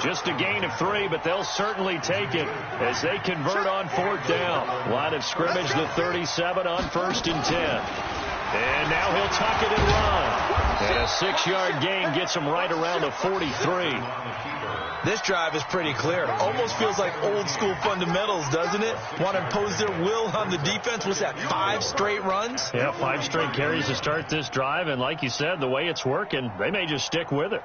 Just a gain of 3, but they'll certainly take it as they convert on 4th down. Line of scrimmage, the 37 on 1st and 10. And now he'll tuck it and run. And a 6-yard gain gets him right around the 43. This drive is pretty clear. Almost feels like old school fundamentals, doesn't it? Want to impose their will on the defense. What's that, 5 straight runs? Yeah, 5 straight carries to start this drive. And like you said, the way it's working, they may just stick with it.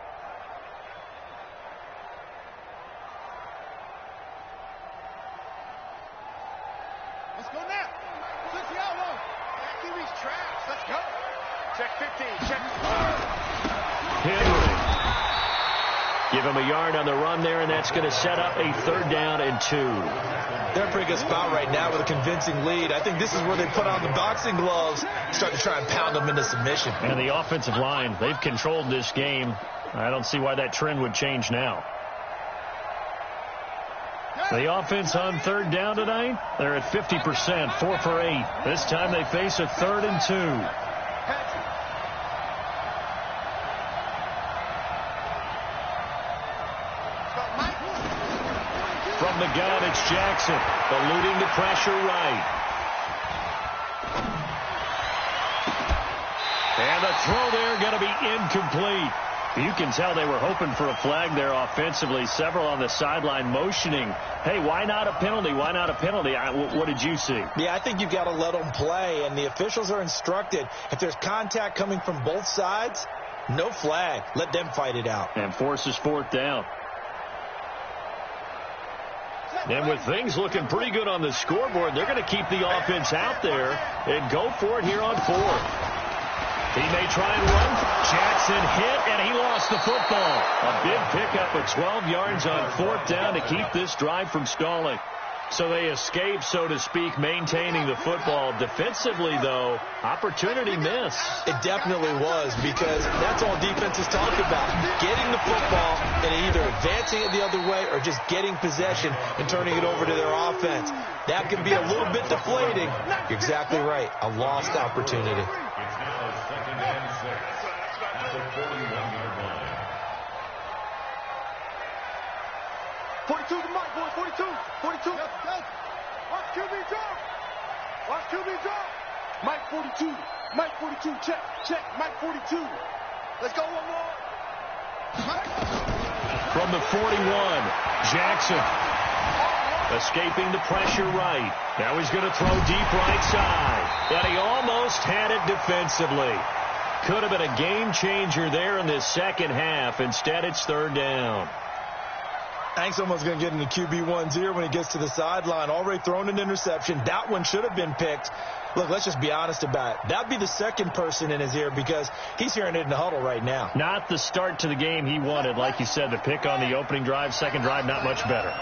Let's go now. Kiwi's traps. Let's go. Check 15. Check. Henry. Give him a yard on the run there, and that's going to set up a 3rd down and 2. They're in a pretty good spot right now with a convincing lead. I think this is where they put on the boxing gloves, start to try and pound them into submission. And the offensive line, they've controlled this game. I don't see why that trend would change now. The offense on 3rd down tonight, they're at 50%, 4 for 8. This time they face a 3rd and 2. From the gun, it's Jackson, eluding the pressure right. And the throw there going to be incomplete. You can tell they were hoping for a flag there offensively. Several on the sideline motioning, hey, why not a penalty? Why not a penalty? What did you see? Yeah, I think you've got to let them play, and the officials are instructed. If there's contact coming from both sides, no flag. Let them fight it out. And forces 4th down. And with things looking pretty good on the scoreboard, they're going to keep the offense out there and go for it here on 4th. He may try and run. Jackson hit, and he lost the football. A big pickup of 12 yards on 4th down to keep this drive from stalling. So they escape, so to speak, maintaining the football. Defensively, though, opportunity missed. It definitely was, because that's all defenses talk about. Getting the football and either advancing it the other way or just getting possession and turning it over to their offense. That can be a little bit deflating. You're exactly right. A lost opportunity. It's now 2nd and 6 at the 41-yard line. 42 to Mike, boy. 42. 42. Yes, yes. Watch QB drop. Watch QB drop. Mike 42. Mike 42. Check. Check. Mike 42. Let's go one more. From the 41, Jackson escaping the pressure right. Now he's going to throw deep right side. And he almost had it defensively. Could have been a game changer there in this second half. Instead, it's 3rd down. I think someone's going to get into QB1's ear when he gets to the sideline. Already thrown an interception. That one should have been picked. Look, let's just be honest about it. That'd be the second person in his ear because he's hearing it in the huddle right now. Not the start to the game he wanted. Like you said, the pick on the opening drive, second drive, not much better.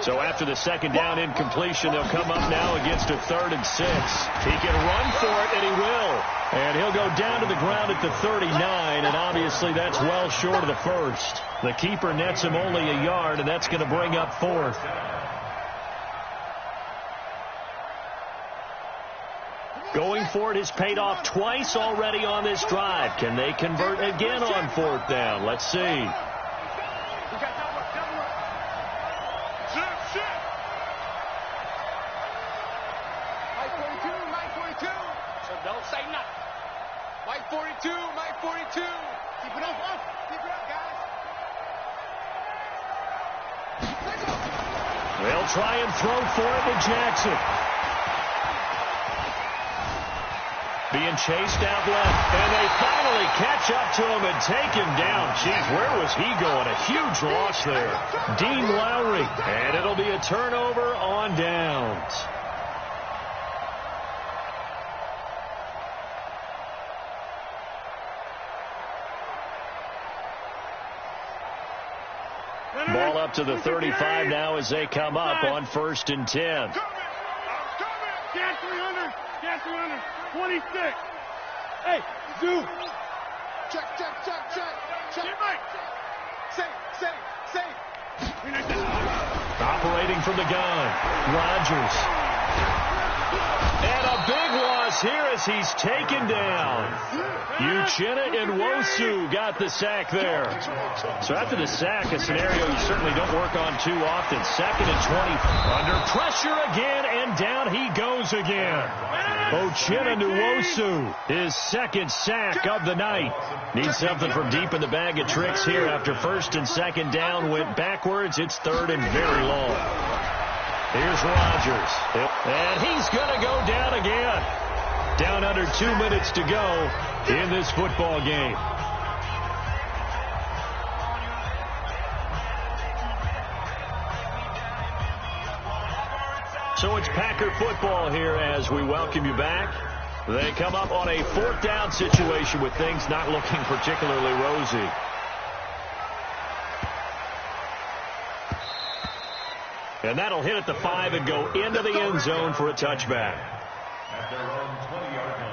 So after the second down incompletion, they'll come up now against a 3rd and 6. He can run for it, and he will. And he'll go down to the ground at the 39, and obviously that's well short of the first. The keeper nets him only a yard, and that's going to bring up 4th. Going for it has paid off twice already on this drive. Can they convert again on 4th down? Let's see. Don't say nothing. Mike 42, Mike 42. Keep it up, keep it up, guys. They'll try and throw for it to Jackson. Being chased out left, and they finally catch up to him and take him down. Geez, where was he going? A huge loss there. Dean Lowry, and it'll be a turnover on downs. Ball up to the 35 now as they come up on 1st and 10. I'm coming. Stand 300. Stand 300. 26. Hey, Zoo. Check. Check, Mike. Say. Operating from the gun, Rodgers. And a big loss here as he's taken down. Uchenna and Nwosu got the sack there. So after the sack, a scenario you certainly don't work on too often. 2nd and 20. Under pressure again, and down he goes again. Uchenna Nwosu, his 2nd sack of the night. Needs something from deep in the bag of tricks here after 1st and 2nd down went backwards. It's 3rd and very long. Here's Rodgers. And he's going to go down again. Down under 2 minutes to go in this football game. So it's Packer football here as we welcome you back. They come up on a 4th down situation with things not looking particularly rosy. And that'll hit at the 5 and go into the end zone for a touchback. At their own 20-yard line.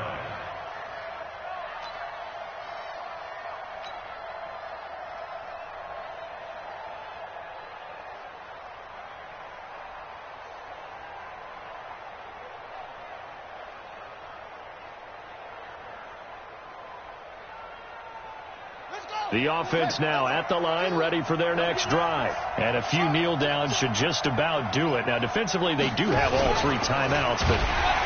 The offense now at the line, ready for their next drive. And a few kneel downs should just about do it. Now, defensively, they do have all 3 timeouts, but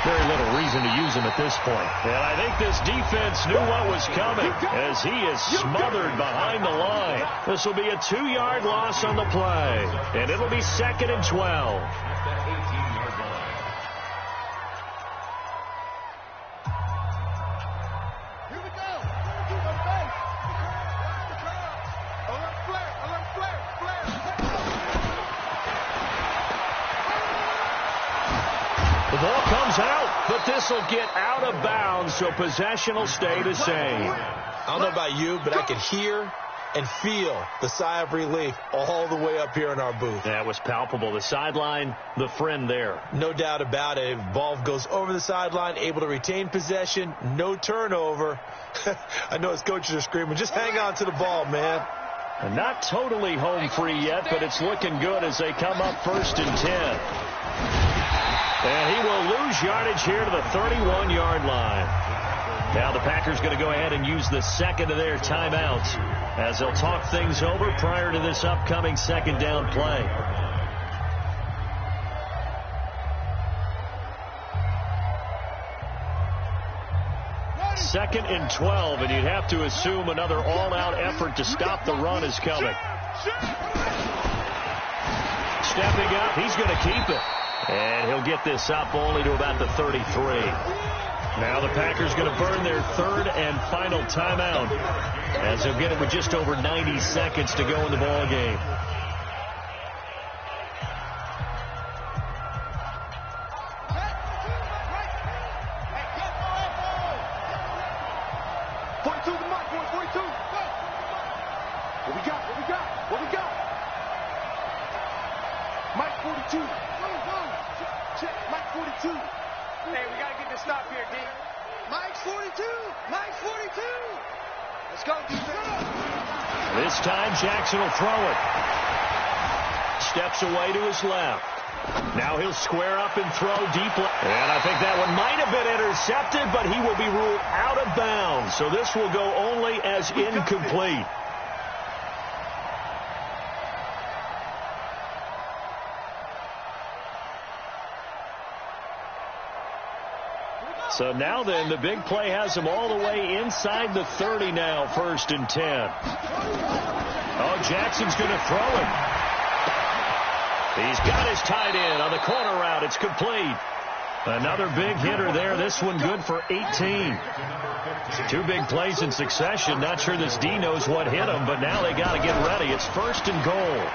very little reason to use them at this point. And I think this defense knew what was coming as he is smothered behind the line. This will be a 2-yard loss on the play, and it'll be 2nd and 12. At the 18-yard line. Here we go. Keep on base. Alert flare. The ball comes out, but this will get out of bounds, so possession will stay the same. I don't know about you, but I could hear and feel the sigh of relief all the way up here in our booth. That was palpable. The sideline, the friend there. No doubt about it. Ball goes over the sideline, able to retain possession, no turnover. I know his coaches are screaming, just hang on to the ball, man. And not totally home free yet, but it's looking good as they come up 1st and 10. And he will lose yardage here to the 31-yard line. Now the Packers going to go ahead and use the 2nd of their timeouts as they'll talk things over prior to this upcoming 2nd down play. Second and 12, and you'd have to assume another all-out effort to stop the run is coming. Stepping up, he's going to keep it. And he'll get this up only to about the 33. Now the Packers going to burn their 3rd and final timeout as they'll get it with just over 90 seconds to go in the ball game. What we got? Mike 42. Check. Mike 42. Hey, we got to get this stop here, D. Mike 42. Mike 42. Let's go, defense. This time Jackson will throw it. Steps away to his left. Now he'll square up and throw deep. And I think that one might have been intercepted, but he will be ruled out of bounds. So this will go only as incomplete. So now then, the big play has him all the way inside the 30 now, 1st and 10. Oh, Jackson's going to throw it. He's got his tight end on the corner route. It's complete. Another big hitter there. This one good for 18. 2 big plays in succession. Not sure this D knows what hit him, but now they got to get ready. It's 1st and goal.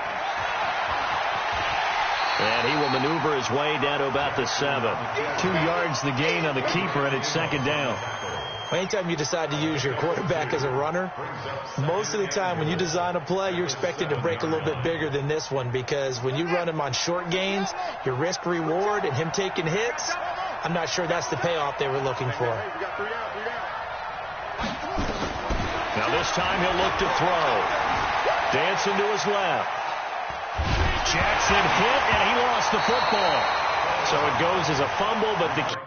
And he will maneuver his way down to about the 7. 2 yards the gain on the keeper, and it's 2nd down. Anytime you decide to use your quarterback as a runner, most of the time when you design a play, you're expected to break a little bit bigger than this one, because when you run him on short gains, your risk-reward and him taking hits, I'm not sure that's the payoff they were looking for. Now this time he'll look to throw. Dancing to his left. Jackson hit, and he lost the football. So it goes as a fumble, but the...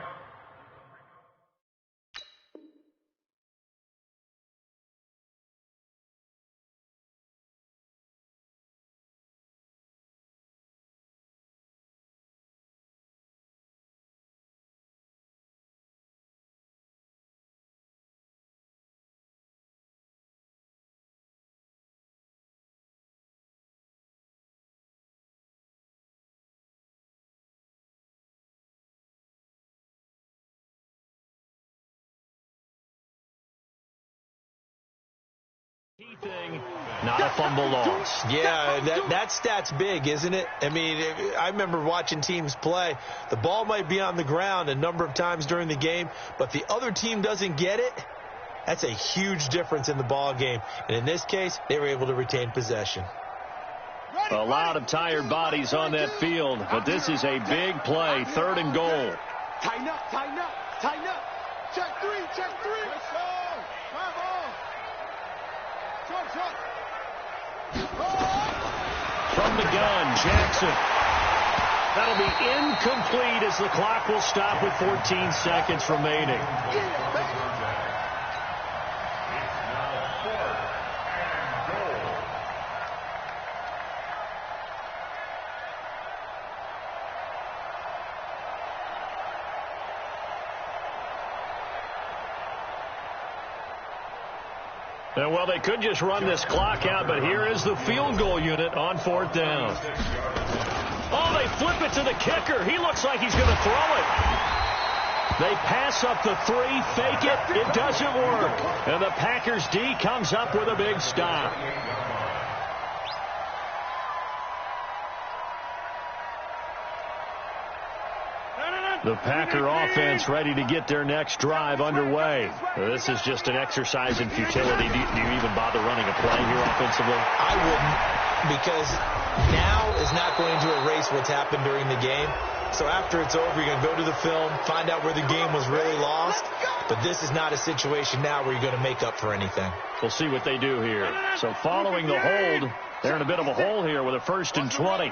thing, not a fumble loss. Yeah, that stat's big, isn't it? I mean, I remember watching teams play. The ball might be on the ground a number of times during the game, but the other team doesn't get it. That's a huge difference in the ball game. And in this case, they were able to retain possession. A lot of tired bodies on that field, but this is a big play, 3rd and goal. Tighten up, tighten up, tighten up. Check 3, check 3. Let's go. Come on. From the gun, Jackson. That'll be incomplete as the clock will stop with 14 seconds remaining. Well, they could just run this clock out, but here is the field goal unit on 4th down. Oh, they flip it to the kicker. He looks like he's going to throw it. They pass up the 3, fake it. It doesn't work. And the Packers D comes up with a big stop. The Packer offense ready to get their next drive underway. This is just an exercise in futility. Do you even bother running a play here offensively? I wouldn't, because now is not going to erase what's happened during the game. So after it's over, you're going to go to the film, find out where the game was really lost. But this is not a situation now where you're going to make up for anything. We'll see what they do here. So following the hold, they're in a bit of a hole here with a 1st and 20.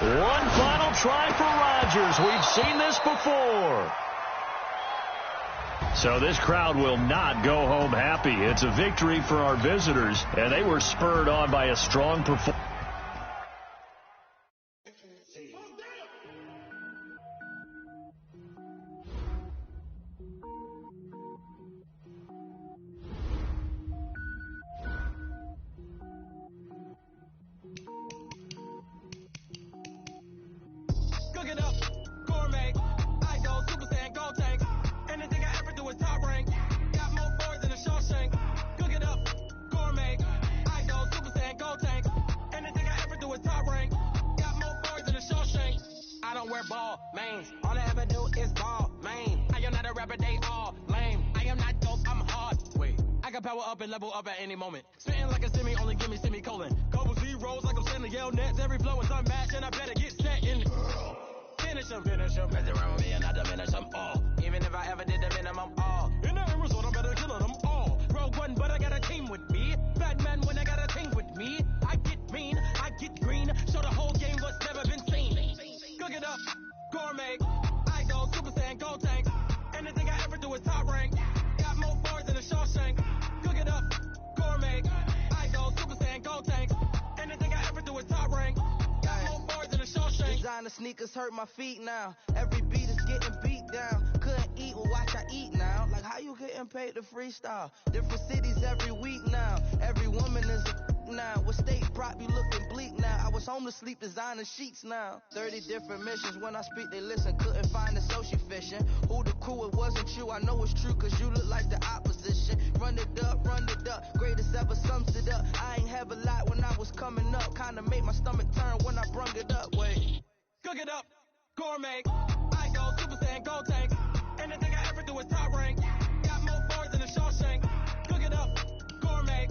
One final try for Rodgers. We've seen this before. So this crowd will not go home happy. It's a victory for our visitors, and they were spurred on by a strong performance. Level up at any moment. Spitting like a semi, only give me semicolon. Couple zeros like I'm sending yell nets. Every flow is unmatched, and I better get set in. Finish them. Mess around with me and I diminish them all. Even if I ever did the minimum all. In that result, I'm better killing them all. Rogue one, but I got a team with me. Bad man when I got a team with me. I get mean, I get green. Show the whole game what's never been seen. Cook it up, gourmet. I go Super Saiyan, go tank. Anything I ever do is top rank. Got more bars than a Shawshank. Cook it up, gourmet. I go Super Saiyan, go tank. Anything I ever do is top rank. Got more bars than a Shawshank. sneakers hurt my feet now. Every beat is getting beat down. Couldn't eat, well watch I eat now. Like how you getting paid to freestyle? Different cities every week now. Every woman is a now. With state prop, you looking bleak now. I was home to sleep, designer sheets now. 30 different missions. When I speak, they listen. Couldn't find the social fishing. Who the crew? It wasn't you. I know it's true, cause you look like the opposition. Run it up, greatest ever sums it up. I ain't have a lot when I was coming up. Kinda made my stomach turn when I brung it up. Wait. Cook it up, gourmet. I go Super Saiyan, gold tank. Anything I ever do is top rank. Got more bars than a Shawshank. Cook it up, gourmet.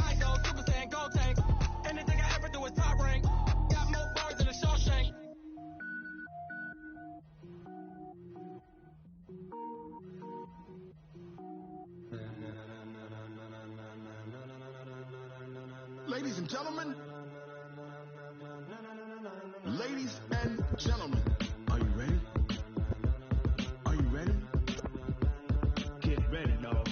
I go Super Saiyan, gold tank. Anything I ever do is top rank. Got more bars than a Shawshank. Ladies and gentlemen, are you ready? Are you ready? Get ready, dog.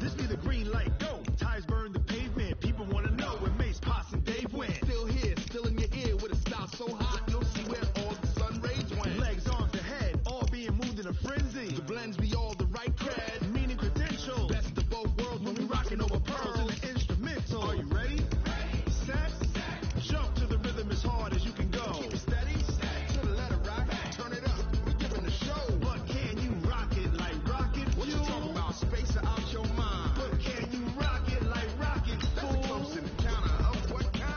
This be the green light, go. Tires burn the pavement. People wanna know where Mace, Posse, and Dave went. Still here, still in your ear with a style so hot, you'll see where all the sun rays went. Legs, arms, and head, all being moved in a frenzy. The blends be all the right cred, meaning credentials. Best of both worlds when we rocking over pearls in the instrumental. Are you ready? Set, jump to the rhythm as hard as you can go. Keep it steady, to the letter rock, turn it up, we giving the show. But can you rock it like rocket? What you talking about? Space out your mind. But can you rock it like rocket? That's a close encounter of what kind?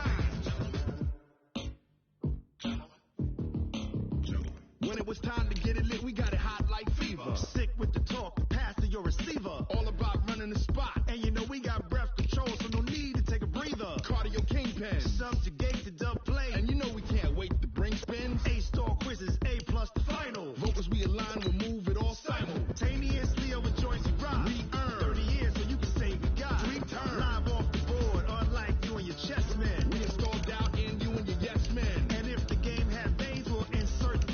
When it was time to get it lit, we got it hot like fever. Sick with the talk, pass to your receiver. All about running the spot. And you know we got breath control, so no need to take a breather. Cardio kingpin, subjugate the dub play. And you know we can't wait to bring spins. A-star quizzes, A+ the final. Vocals we align, we'll move it all simultaneously over joints you rock. We earn 30 years so you can say we got. We turn live off the board, unlike you and your chess men. We installed out in you and your yes men. And if the game had veins, we'll insert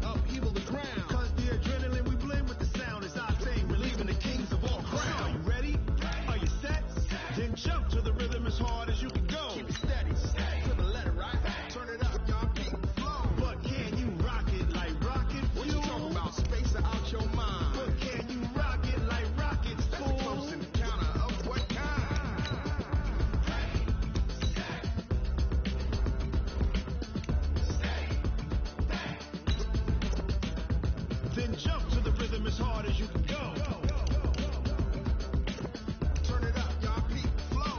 upheaval the ground. Cause the adrenaline we blend with the sound is our thing. Relieving the kings of all crowns. Are you ready? Are you set? Then jump to the rhythm as hard as you can go. Keep it steady, to the letter right. Turn it up, y'all beat the flow. But can you rock it like rocket? What you talking about? Space out your mind. But can you rock it like rockets? That's a close encounter of what kind? Then jump to the rhythm as hard as you can go. Turn it up, y'all beat the flow.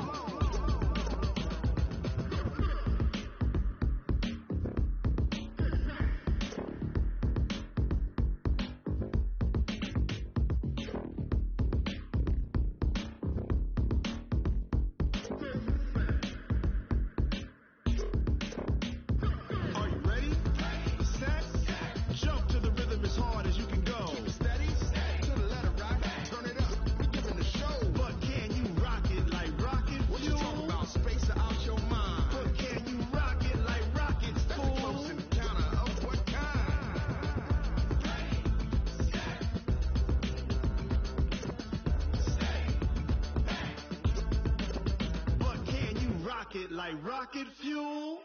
Are you ready? Set, jump to the rhythm as hard as you can go. Keep it steady, to the letter right. Turn it up, we giving the show. But can you rock it like rocket? What you talking about? Space out your mind. But can you rock it like rockets? That's a close encounter of what kind? But can you rock it like rocket fuel?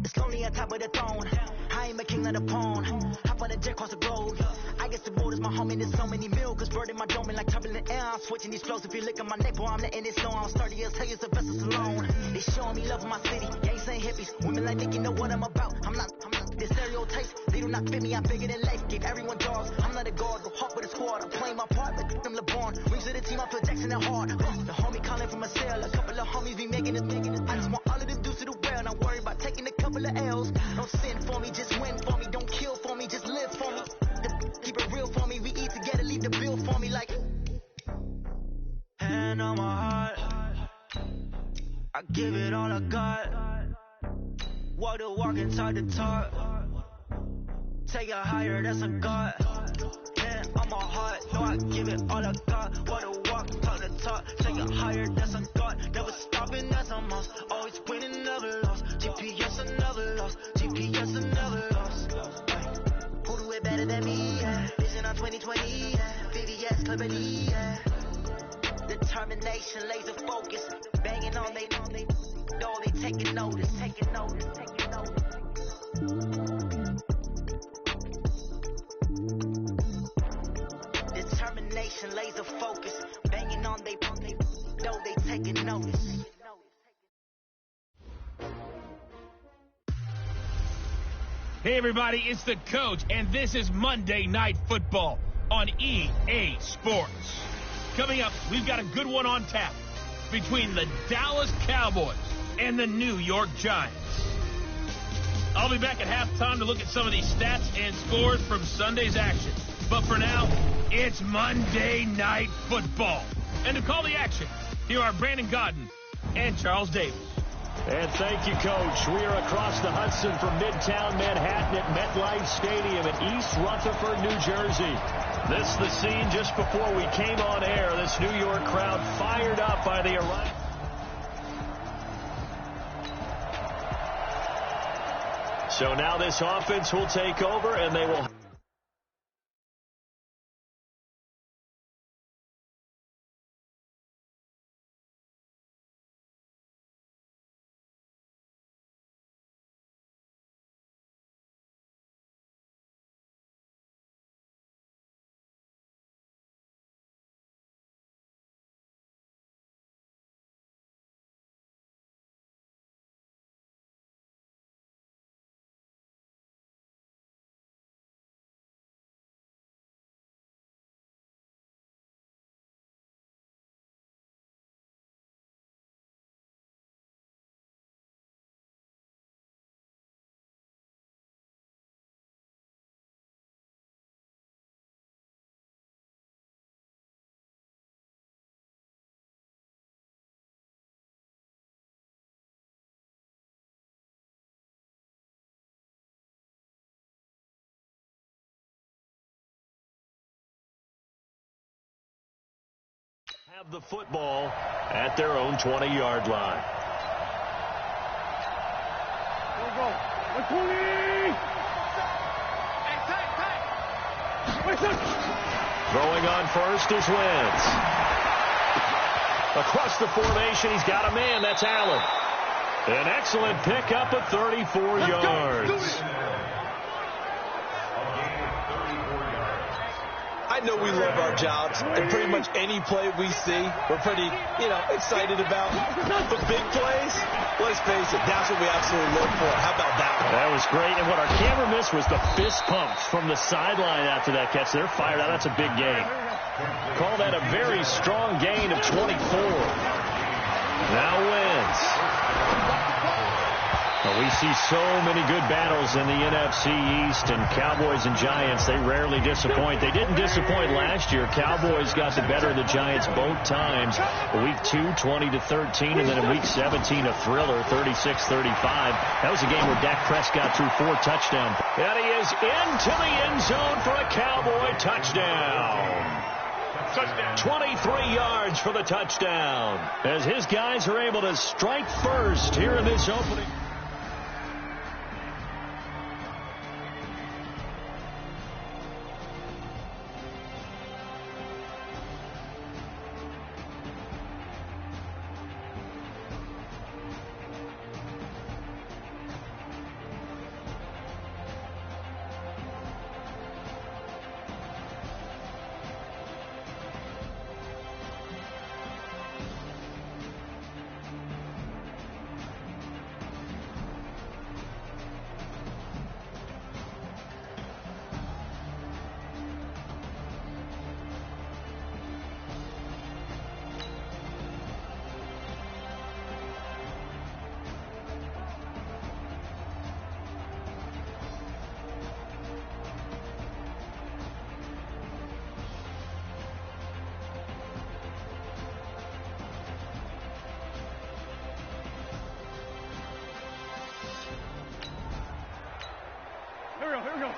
Slowly on top of the throne, I am a king of the pawn. Hop on the jet across the globe. I guess the world is my home and there's so many milkers. Bird in my dome and like turbulent air. I'm switching these flows. If you look at my neck, boy, I'm letting it slow. I'm sturdy as hell as the vessels alone. They showing me love in my city. Gangs ain't hippies. Women like Nick, you know what I'm about. I'm not the stereotypes. They do not fit me. I'm bigger than life. Give everyone dogs. I'm not a guard. Go hawk with a squad. I'm playing my part like them LeBron. Rings to the team. I feel Jackson and hard. The homie calling from a cell. A couple of homies be making it. I just want all of them dudes to do well. Not worry about taking a couple of L's. Don't sin for me, just win for me. Don't kill for me, just live for me. Keep it real for me. We eat together, leave the bill for me like. Hand on my heart, I give it all a god. Walk the walk and talk the talk. Take it higher, that's a god. Man, I'm a heart, no, I give it all I got. Walk the walk, talk the talk. Take it higher, that's a god. Never stopping, that's a must. Always winning, never lost. GPS, I never lost. GPS, I never lost. Who do it better than me? Yeah. Vision on 2020. Yeah. VVS, Liberty. Yeah. Determination, laser focus. Banging on they know they taking notice. Taking notice, taking notice. Determination, laser focus. Banging on they know they taking notice. Hey everybody, it's the coach, and this is Monday Night Football on EA Sports. Coming up, we've got a good one on tap between the Dallas Cowboys and the New York Giants. I'll be back at halftime to look at some of these stats and scores from Sunday's action. But for now, it's Monday Night Football. And to call the action, here are Brandon Godden and Charles Davis. And thank you, Coach. We are across the Hudson from Midtown Manhattan at MetLife Stadium in East Rutherford, New Jersey. This is the scene just before we came on air. This New York crowd fired up by the arrival. So now this offense will take over, and they will... have the football at their own 20-yard line. Throwing on first is Wentz. Across the formation, he's got a man. That's Allen. An excellent pickup of 34 yards. I know we love our jobs, and pretty much any play we see, we're pretty, excited about. The big plays, let's face it, that's what we absolutely live for. How about that one? That was great, and what our camera missed was the fist pumps from the sideline after that catch. They're fired out. That's a big gain. Call that a very strong gain of 24. Now wins. Well, we see so many good battles in the NFC East, and Cowboys and Giants, they rarely disappoint. They didn't disappoint last year. Cowboys got the better of the Giants both times. Week 2, 20-13, and then in Week 17, a thriller, 36-35. That was a game where Dak Prescott threw 4 touchdowns. And he is into the end zone for a Cowboy touchdown. 23 yards for the touchdown, as his guys are able to strike first here in this opening.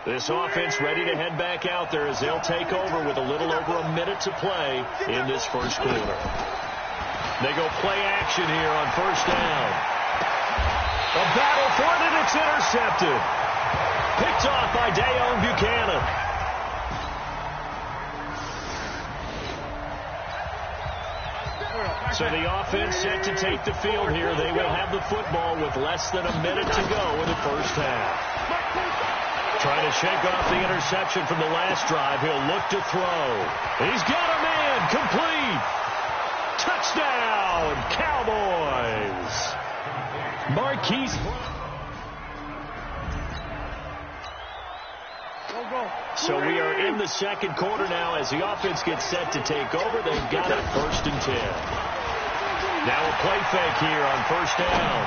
This offense ready to head back out there as they'll take over with a little over a minute to play in this first quarter. They go play action here on first down. A battle for it, and it's intercepted. Picked off by Dayon Buchanan. So the offense set to take the field here. They will have the football with less than a minute to go in the first half. Trying to shake off the interception from the last drive. He'll look to throw. He's got a man. Complete. Touchdown, Cowboys. Marquise. So we are in the second quarter now as the offense gets set to take over. They've got it first and 10. Now a play fake here on first down.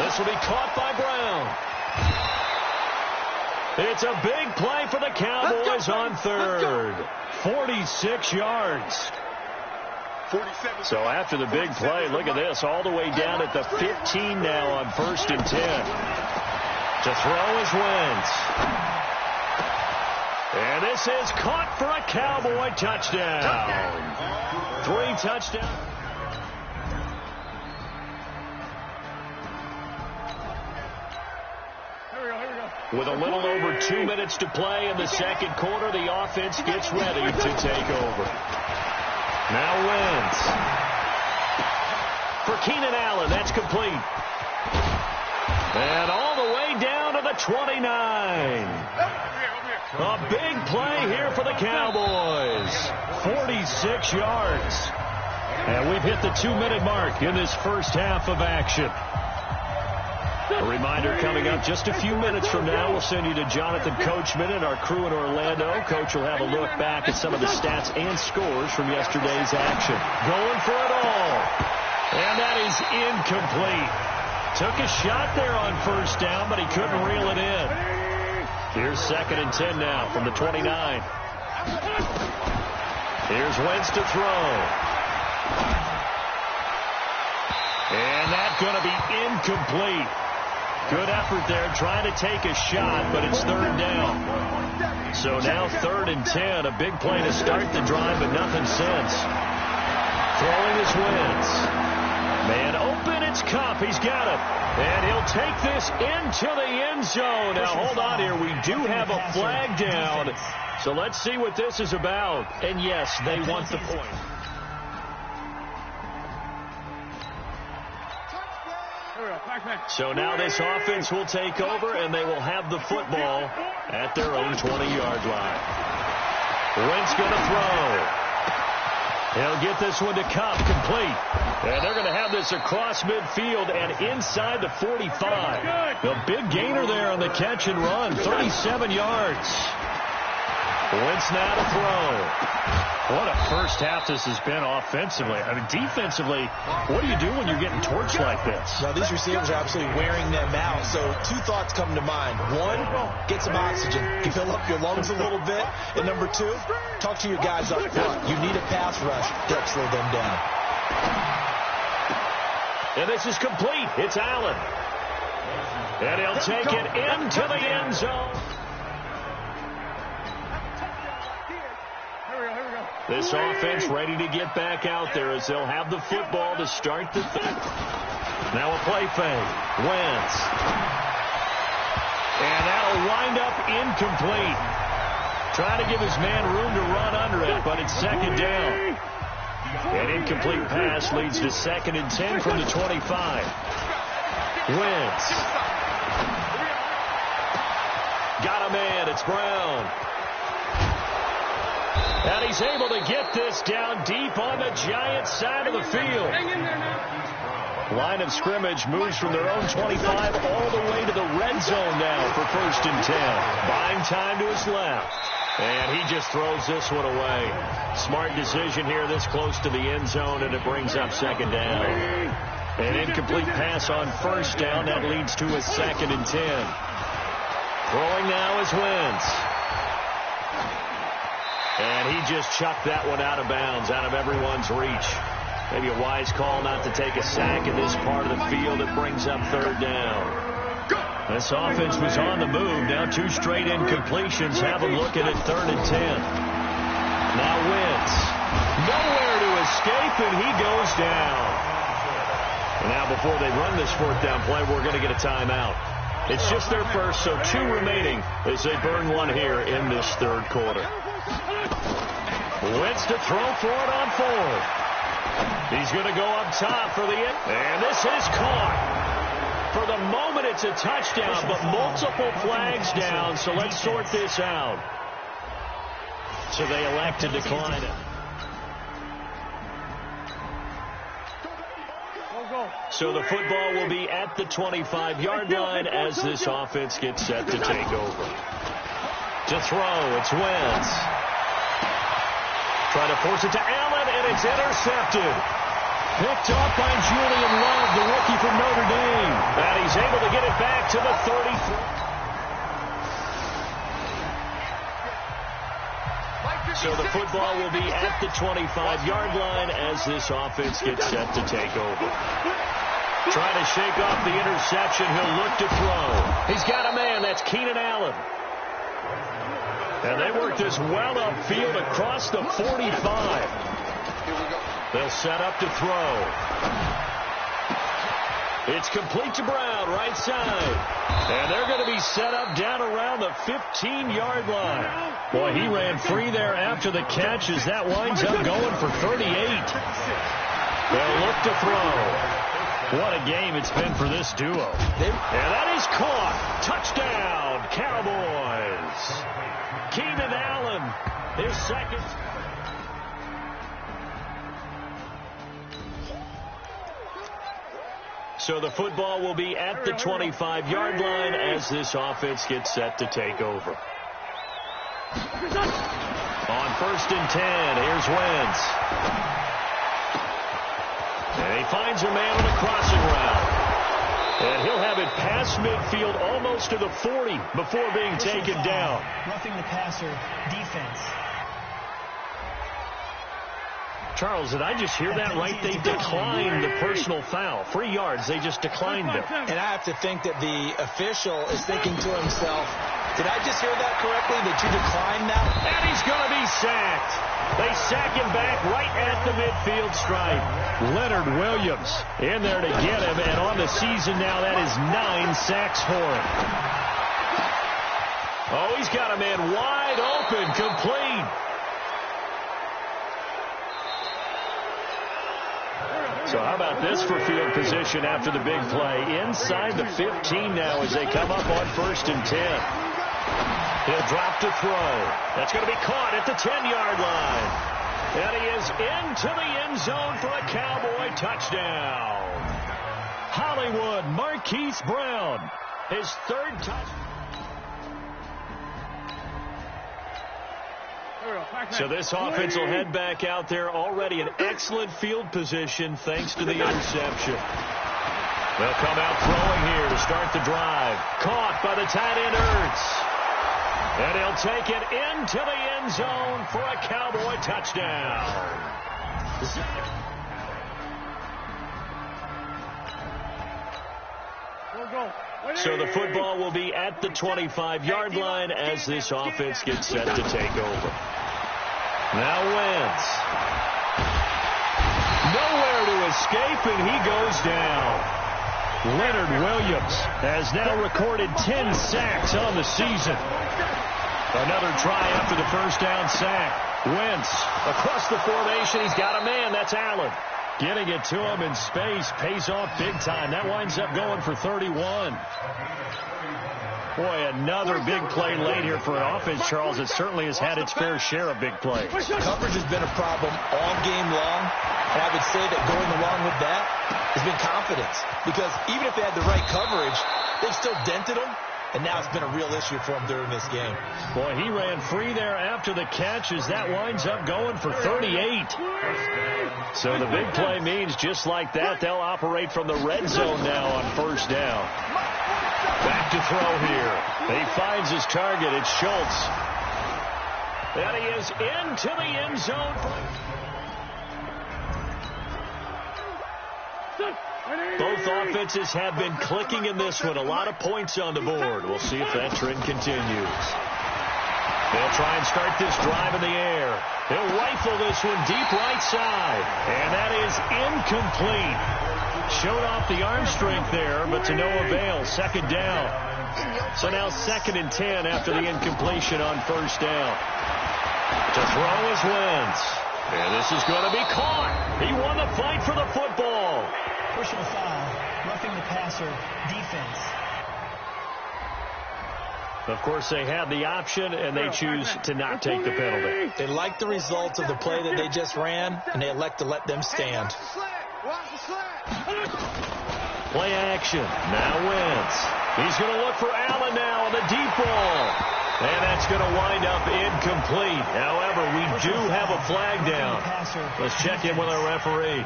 This will be caught by Brown. It's a big play for the Cowboys on third. 46 yards. So after the big play, look at this, all the way down at the 15 now on first and 10. To throw is Wentz. And this is caught for a Cowboy touchdown. 3 touchdowns. With a little over 2 minutes to play in the second quarter, the offense gets ready to take over. Now Wentz. For Keenan Allen, that's complete. And all the way down to the 29. A big play here for the Cowboys. 46 yards. And we've hit the 2-minute mark in this first half of action. A reminder coming up just a few minutes from now, we'll send you to Jonathan Coachman and our crew in Orlando. Coach will have a look back at some of the stats and scores from yesterday's action. Going for it all. And that is incomplete. Took a shot there on first down, but he couldn't reel it in. Here's second and 10 now from the 29. Here's Wentz to throw. And that's going to be incomplete. Good effort there trying to take a shot, but it's third down. So now third and 10. A big play to start the drive, but nothing since. Throwing is Wentz. Man open, it's Kupp. He's got it. And he'll take this into the end zone. Now, hold on here. We do have a flag down. So let's see what this is about. And, yes, they want the point. So now this offense will take over, and they will have the football at their own 20-yard line. Wentz going to throw. He'll get this one to Kupp, complete. And they're going to have this across midfield and inside the 45. A big gainer there on the catch and run, 37 yards. Wentz now to throw. What a first half this has been offensively. I mean, defensively, what do you do when you're getting torched like this? Now, these receivers are absolutely wearing them out. So 2 thoughts come to mind. 1, get some oxygen. You fill up your lungs a little bit. And number 2, talk to your guys up front. You need a pass rush to slow them down. And this is complete. It's Allen. And he'll take it into the end zone. This offense ready to get back out there as they'll have the football to start the third. Now a play fake. Wentz. And that'll wind up incomplete. Trying to give his man room to run under it, but it's second down. An incomplete pass leads to second and 10 from the 25. Wentz. Got a man. It's Brown. And he's able to get this down deep on the Giants side of the field. Line of scrimmage moves from their own 25 all the way to the red zone now for first and 10. Buying time to his left. And he just throws this one away. Smart decision here this close to the end zone, and it brings up second down. An incomplete pass on first down. That leads to a second and 10. Throwing now is Wentz. And he just chucked that one out of bounds, out of everyone's reach. Maybe a wise call not to take a sack in this part of the field. It brings up third down. This offense was on the move. Now 2 straight incompletions. Have them looking at 3rd and 10. Now Wentz. Nowhere to escape, and he goes down. And now before they run this 4th down play, we're going to get a timeout. It's just their first, so 2 remaining as they burn one here in this 3rd quarter. Wentz to throw for it on 4th. He's going to go up top for the end. And this is caught. For the moment, it's a touchdown, but multiple flags down, so let's sort this out. So they elect to decline it. So the football will be at the 25-yard line as this offense gets set to take over. To throw, it's Wentz. Try to force it to Allen, and it's intercepted. Picked off by Julian Love, the rookie from Notre Dame. And he's able to get it back to the 33. So the football will be at the 25-yard line as this offense gets set to take over. Trying to shake off the interception. He'll look to throw. He's got a man. That's Keenan Allen. And they work this well upfield across the 45. They'll set up to throw. It's complete to Brown, right side. And they're going to be set up down around the 15-yard line. Boy, he ran free there after the catch as that winds up going for 38. They'll look to throw. What a game it's been for this duo. And that is caught. Touchdown, Cowboys. Keenan Allen, his second. So the football will be at the 25-yard line as this offense gets set to take over. On 1st and 10, here's Wentz. And he finds a man on a crossing route. And he'll have it past midfield almost to the 40 before being taken down. Roughing the passer defense. Charles, did I just hear that right? They declined the personal foul. 3 yards, they just declined it. And I have to think that the official is thinking to himself, did I just hear that correctly, that you declined that? And he's going to be sacked. They sack him back right at the midfield stripe. Leonard Williams in there to get him, and on the season now, that is 9 sacks for him. Oh, he's got a man wide open, complete. So how about this for field position after the big play? Inside the 15 now as they come up on 1st and 10. He'll drop to throw. That's going to be caught at the 10-yard line. And he is into the end zone for a Cowboy touchdown. Hollywood Marquise Brown, his 3rd touchdown. So this offense will head back out there, already in excellent field position thanks to the interception. They'll come out throwing here to start the drive. Caught by the tight end Ertz. And he'll take it into the end zone for a Cowboy touchdown. So the football will be at the 25-yard line as this offense gets set to take over. Now Wentz. Nowhere to escape, and he goes down. Leonard Williams has now recorded 10 sacks on the season. Another try after the 1st down sack. Wentz across the formation. He's got a man. That's Allen. Getting it to him in space pays off big time. That winds up going for 31. Boy, another big play late here for an offense, Charles. It certainly has had its fair share of big plays. Coverage has been a problem all game long, and I would say that going along with that has been confidence. Because even if they had the right coverage, they've still dented them, and now it's been a real issue for them during this game. Boy, he ran free there after the catch as that winds up going for 38. So the big play means just like that, they'll operate from the red zone now on 1st down. Back to throw here. He finds his target. It's Schultz. And he is into the end zone. Both offenses have been clicking in this one. A lot of points on the board. We'll see if that trend continues. They'll try and start this drive in the air. He'll rifle this one deep right side. And that is incomplete. Showed off the arm strength there, but to no avail. Second down. So now 2nd and 10 after the incompletion on first down. To throw is Wentz. And this is going to be caught. He won the fight for the football. Personal foul, roughing the passer, defense. Of course, they have the option, and they choose to not take the penalty. They like the results of the play that they just ran, and they elect to let them stand. Play action. Now Wentz. He's going to look for Allen now on the deep ball. And that's going to wind up incomplete. However, we do have a flag down. Let's check in with our referee.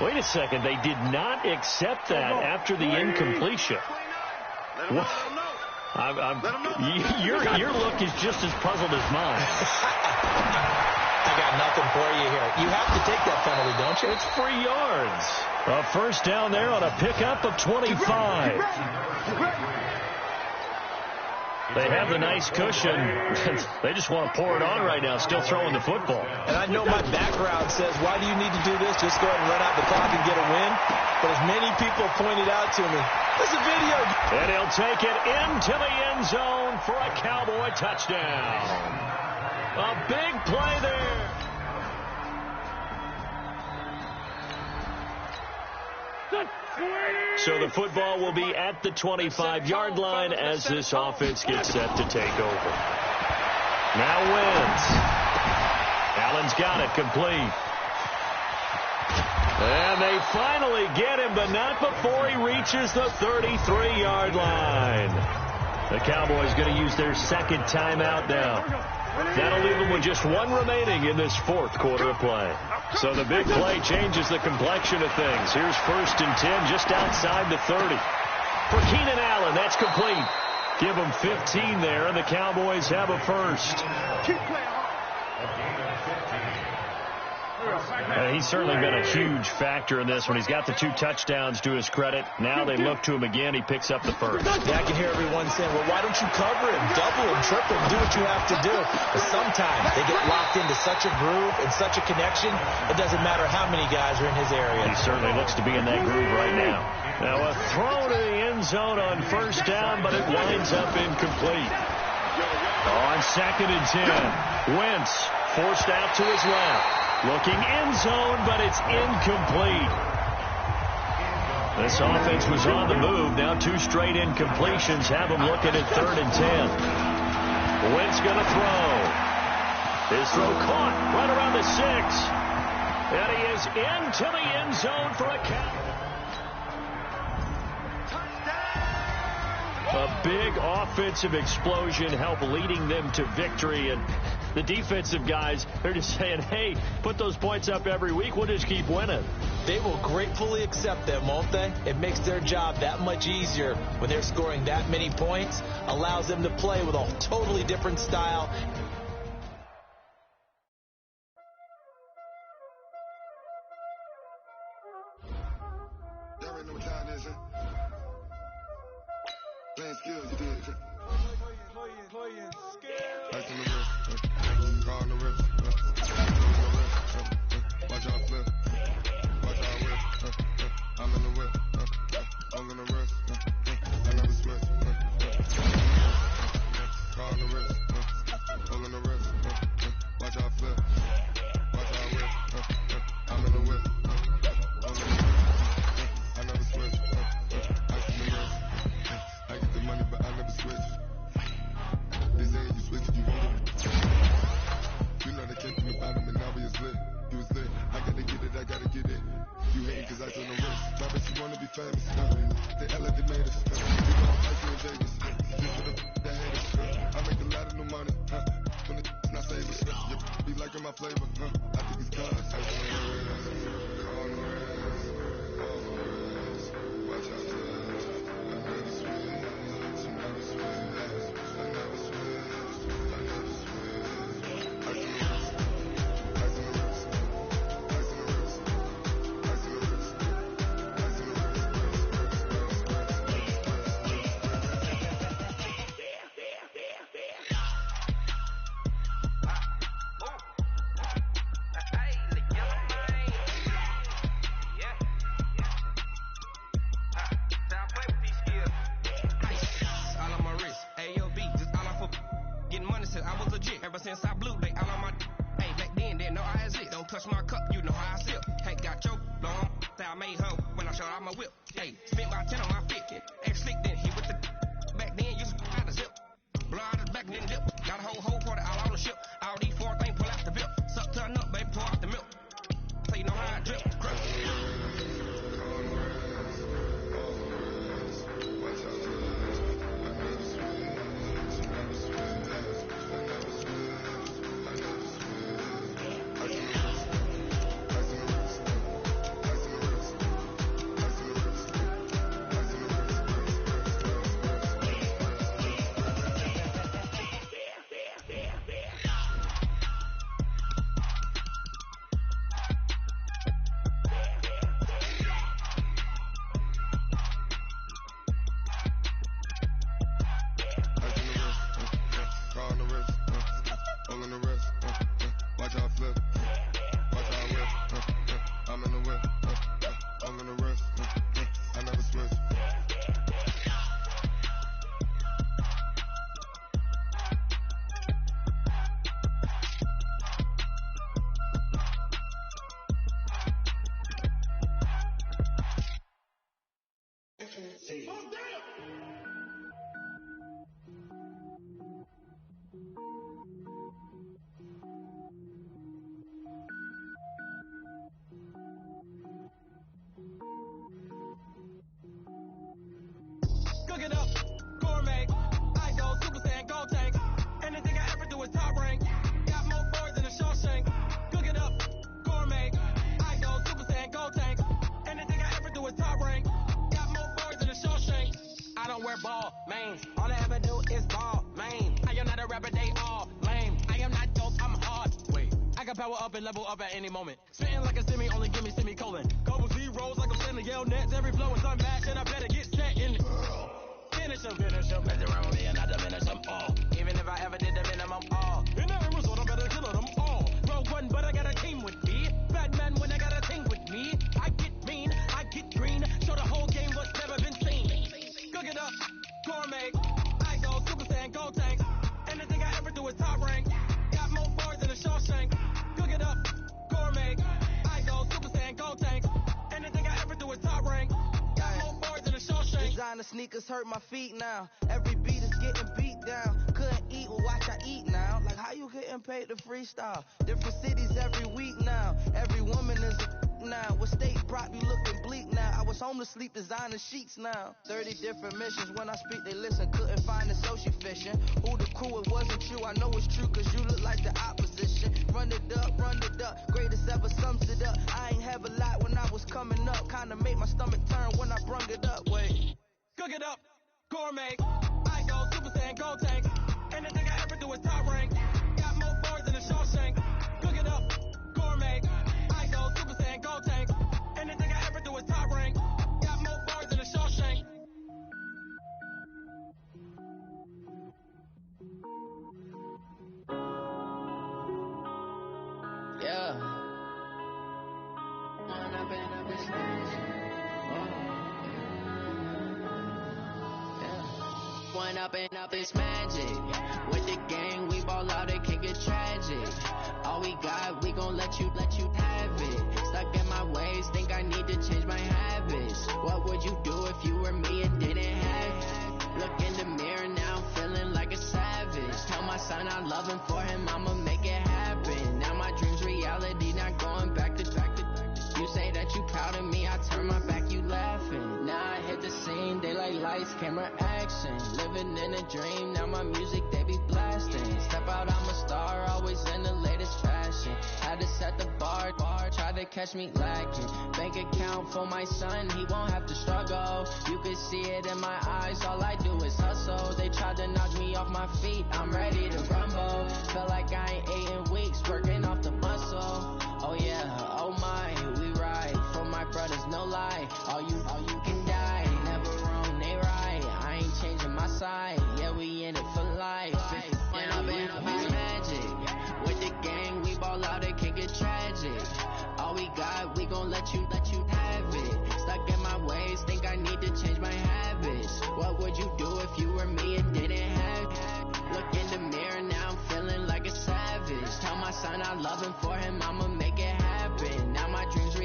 Wait a second. They did not accept that after the incompletion. What? Your look is just as puzzled as mine. I got nothing for you here. You have to take that penalty, don't you? It's 3 yards. A first down there on a pickup of 25. They have the nice cushion. They just want to pour it on right now, still throwing the football. And I know my background says, why do you need to do this? Just go ahead and run out the clock and get a win. But as many people pointed out to me, there's a video. And he'll take it into the end zone for a Cowboy touchdown. A big play there. So the football will be at the 25-yard line as this offense gets set to take over. Now Wentz. Allen's got it complete. And they finally get him, but not before he reaches the 33-yard line. The Cowboys going to use their second timeout now. That'll leave them with just 1 remaining in this 4th quarter of play. So the big play changes the complexion of things. Here's 1st and 10 just outside the 30. For Keenan Allen, that's complete. Give them 15 there, and the Cowboys have a first. He's certainly been a huge factor in this one. He's got the 2 touchdowns to his credit. Now they look to him again. He picks up the first. Yeah, I can hear everyone saying, well, why don't you cover him, double him, triple him, do what you have to do. But sometimes they get locked into such a groove and such a connection, it doesn't matter how many guys are in his area. He certainly looks to be in that groove right now. Now a throw to the end zone on first down, but it winds up incomplete. On 2nd and 10, Wentz forced out to his left. Looking end zone, but it's incomplete. This offense was on the move. Now 2 straight incompletions have them looking at 3rd and 10. Wentz going to throw. His throw caught right around the 6. And he is into the end zone for a catch. A big offensive explosion helped leading them to victory. And the defensive guys, they're just saying, hey, put those points up every week. We'll just keep winning. They will gratefully accept them, won't they? It makes their job that much easier when they're scoring that many points. Allows them to play with a totally different style. Y'all already know what time it is, huh? Playing skills, you did. Playing skills. Ice in the wrist, car on the wrist, watch out flip, watch out whip, I'm in the whip, I'm gonna wrist, I never switch, car on the wrist, hold on the wrist, watch out flip, watch out whip, I'm in the whip, hold on the wrist, I never switch, ice in the wrist. I get the money, but I never switch. They say you switch, you won't. You know they came from the bottom and now we is lit. You was lit. I gotta get it, I gotta get it. You hating cause I took no risk. My bitch, you wanna be famous. They act like they made us. You know I'm icy in Vegas. Just for the that haters. I make a lot of new money. When it's not savers. You be liking my flavor. I think it's cause. Ice on the wrist. On the wrist. On the wrist. Watch out, touch. I never switch. Hey, spent about 10 on my 50. And slick then hit with the back then, used to out the zip. Blow out the back then dip. Got a whole party all on the ship. All these four things pull out the VIP. Suck, turn up, baby, pour out the milk. So you know how I drip. Cook it up, gourmet, ISO, Super Saiyan, Gold Tank. Anything I ever do is top rank. Got more boys than a Shawshank. Cook it up, gourmet, ISO, Super Saiyan, Gold Tank. Anything I ever do is top rank. Got more boys than a Shawshank. I don't wear ball, man. All I ever do is ball, man. I am not a rapper, they all lame. I am not dope, I'm hard. Wait, I can power up and level up at any moment. Spitting like a semi, only give me semicolon. Couple zeros like I'm sending yell nets. Every flow is unmatched, and I better get set in. Finish them, mess around with me and I diminish them all. Even if I ever did the minimum all. In the end result, I'm better kill them all. Rogue one, but I got a team with me. Batman when I got a team with me. I get mean, I get green. Show the whole game what's never been seen. Cook it up, gourmet, ISO, Super Saiyan, Gold Tank. Anything I ever do is top rank. Got more boys than a Shawshank. Cook it up, gourmet, ISO, Super Saiyan, Gold Tank. Anything I ever do is top rank. Got more boys than a Shawshank. Designer sneakers hurt my feet now. Every beat is getting beat down. Couldn't eat, well watch I eat now. Like how you getting paid to freestyle? Different cities every week now. Every woman is a now. What state brought me looking bleak now? I was home to sleep designer sheets now. 30 different missions. When I speak they listen. Couldn't find it so she fishing. Who the crew, it wasn't you. I know it's true cause you look like the opposition. Run it up, greatest ever sums it up. I ain't have a lot when I was coming up. Kinda made my stomach turn when I brung it up. Wait. Cook it up, gourmet, ISO, Super Saiyan, Gold Tank. Anything I ever do is top rank. Got more boys than a Shawshank. Cook it up, gourmet, ISO, Super Saiyan, Gold Tank. Anything I ever do is top rank. Got more boys than a Shawshank. Yeah. One up and up is magic. With the gang, we ball out, it can get tragic. All we got, we gon' let you have it. Stuck in my ways, think I need to change my habits. What would you do if you were me and didn't have it? Look in the mirror now, feeling like a savage. Tell my son I love him, for him I'ma make it happen. Now my dream's reality, not going back to. You say that you proud of me, I turn my back, you laughing. Now I hit the scene, they like lights, camera, action. Living in a dream, now my music, they be blasting. Step out, I'm a star, always in the latest fashion. Had to set the bar, try to catch me lacking. Bank account for my son, he won't have to struggle. You can see it in my eyes, all I do is hustle. They tried to knock me off my feet, I'm ready to rumble. Feel like I ain't ate in weeks, working off the muscle. Oh yeah, oh my, we ride for my brothers, no lie. All you can die, never wrong, they right. I ain't changing my side, yeah, we in it for life. When up and up is magic. With the gang, we ball out, it can get tragic. All we got, we gon' let you have it. Stuck in my ways, think I need to change my habits. What would you do if you were me and didn't have it? Look in the mirror now, I'm feeling like a savage. Tell my son I love him, for him I'ma make it happen. Now my dreams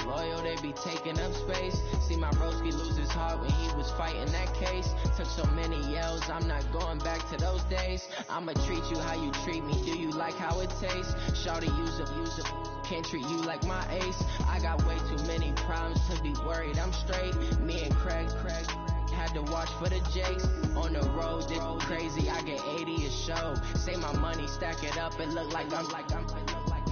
loyal, they be taking up space. See my broski lose his heart when he was fighting that case. Took so many yells, I'm not going back to those days. I'ma treat you how you treat me, do you like how it tastes? Shawty, use up, can't treat you like my ace. I got way too many problems to be worried, I'm straight. Me and Craig had to watch for the Jakes. On the road, this crazy, I get 80 a show. Say my money, stack it up, it look like I'm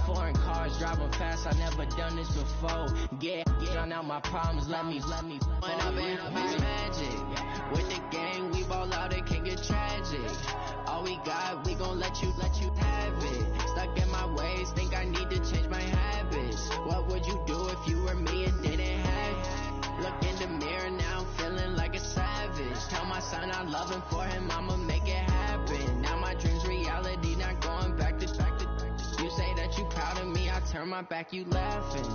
foreign cars driving fast, I never done this before. Get drown out my problems, let me when up and it's magic. With the gang, we ball out, it can get tragic. All we got, we gon' let you have it. Stuck in my ways, think I need to change my habits. What would you do if you were me and didn't have it? Look in the mirror now, I'm feeling like a savage. Tell my son I love him, for him I'ma make it happen. Now my dream's reality, not going back to. You say that you proud of me, I turn my back, you laughing.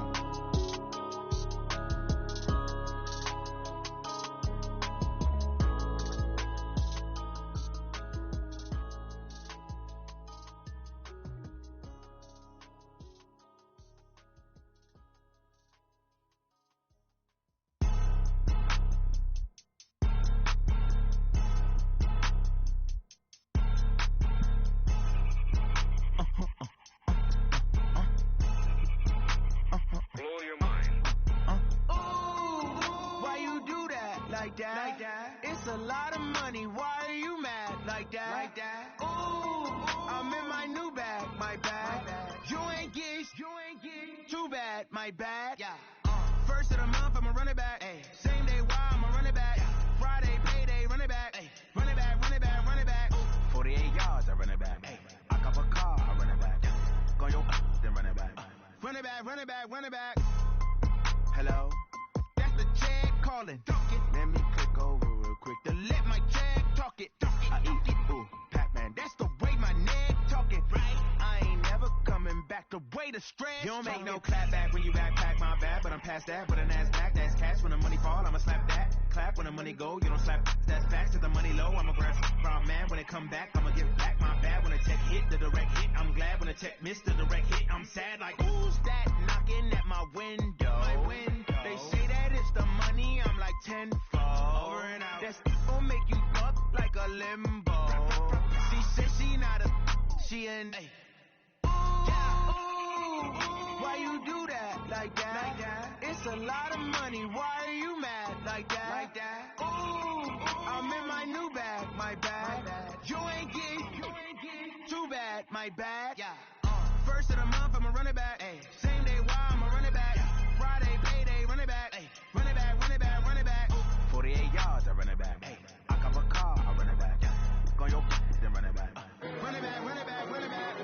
It's a lot of money, why are you mad like that? Ooh, I'm in my new bag, my bad. You ain't get too bad, my bad. First of the month, I'ma run it back. Same day, why I'ma run it back. Friday, payday, run it back. Run it back, run it back, run it back. 48 yards, I run it back. I cop a car, I run it back. Go your then run it back. Run it back, run it back, run it back. Hello? That's the check calling. Let me click over real quick to let my check talk it. I eat it, ooh, Pac-Man. That's the way my neck talking. Right? I ain't never coming back the way the stress. You don't make no clap back when you backpack my bad, but I'm past that. But an ass back, that's cash. When the money fall, I'ma slap that. Clap when the money go, you don't slap. That's facts. Cause the money low, I'ma grab from man. When it come back, I'ma give back my bad. When the check hit, the direct hit. I'm glad when the check missed the direct hit. I'm sad like, who's that knocking at my window? My window. They say that it's the money, I'm like tenfold. Over and out. That's gon' make you up like a limbo. She said she not a, she an ooh, why you do that like that? It's a lot of money, why are you mad like that? Ooh, I'm in my new bag, my bad. You ain't get too bad, my bad. First of the month, I'ma run it back. Same day, why I'ma run it back. Friday, payday, run it back. Run it back, run it back, run it back. 48 yards, I run it back. I cop a car, I run it back. Go your then run it back. Run it back, run it back, run it back.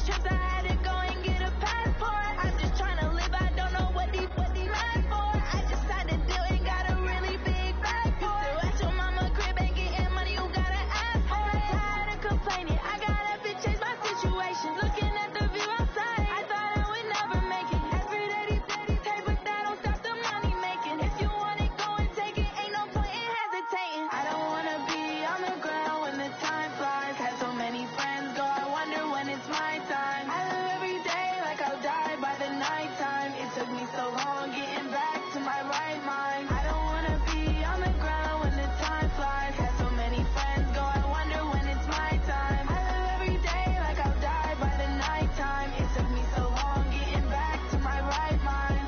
trips, I had to go and get a passport. I'm just trying to live, I don't know what these mad for. I just signed a deal and got a really big bag for it. Still at your mama crib and getting money, you gotta ask for it. I'm tired of complaining, I gotta change my situation. Looking at the view outside, I thought I would never make it. Every day these hey, but that don't stop the money making. If you want it, go and take it, ain't no point in hesitating. I don't wanna be on the ground when the time flies. Had so many friends go, I wonder when it's my time. I live every day like I'll die by the nighttime. It took me so long getting back to my right mind. I don't wanna be on the ground when the time flies. Had so many friends go, I wonder when it's my time. I live every day like I'll die by the nighttime. It took me so long getting back to my right mind.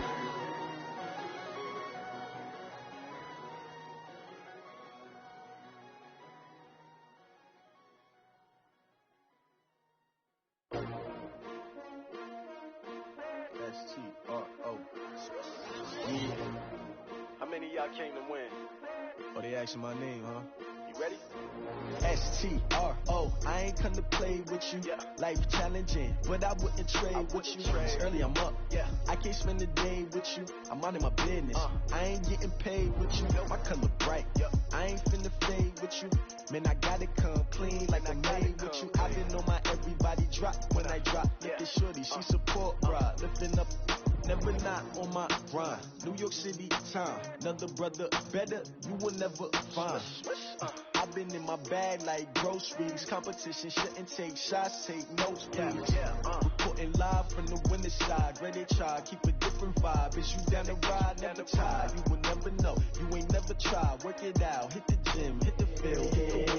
S-T-R-O. Yeah. How many of y'all came to win? Oh, they asking my name, huh? You ready? S-T-R-O. I ain't come to play with you. Yeah. Life challenging, but I wouldn't trade with you. It's early, I'm up. Yeah. I can't spend the day with you. I'm out of my business. I ain't getting paid with you. My color bright. Yeah. I ain't finna fade with you. Man, I gotta come clean like I'm made with you. I been on my everybody drop when I drop. Look at shorty, she support, bruh. Lifting up, never not on my grind. New York City time, another brother better, you will never find. I've been in my bag like groceries. Competition shouldn't take shots, take notes, please. Reporting live from the winner's side. Ready to try, keep a different vibe. Is you down the ride, never tired. You will never know, you ain't never tried. Work it out, hit the gym, hit the field.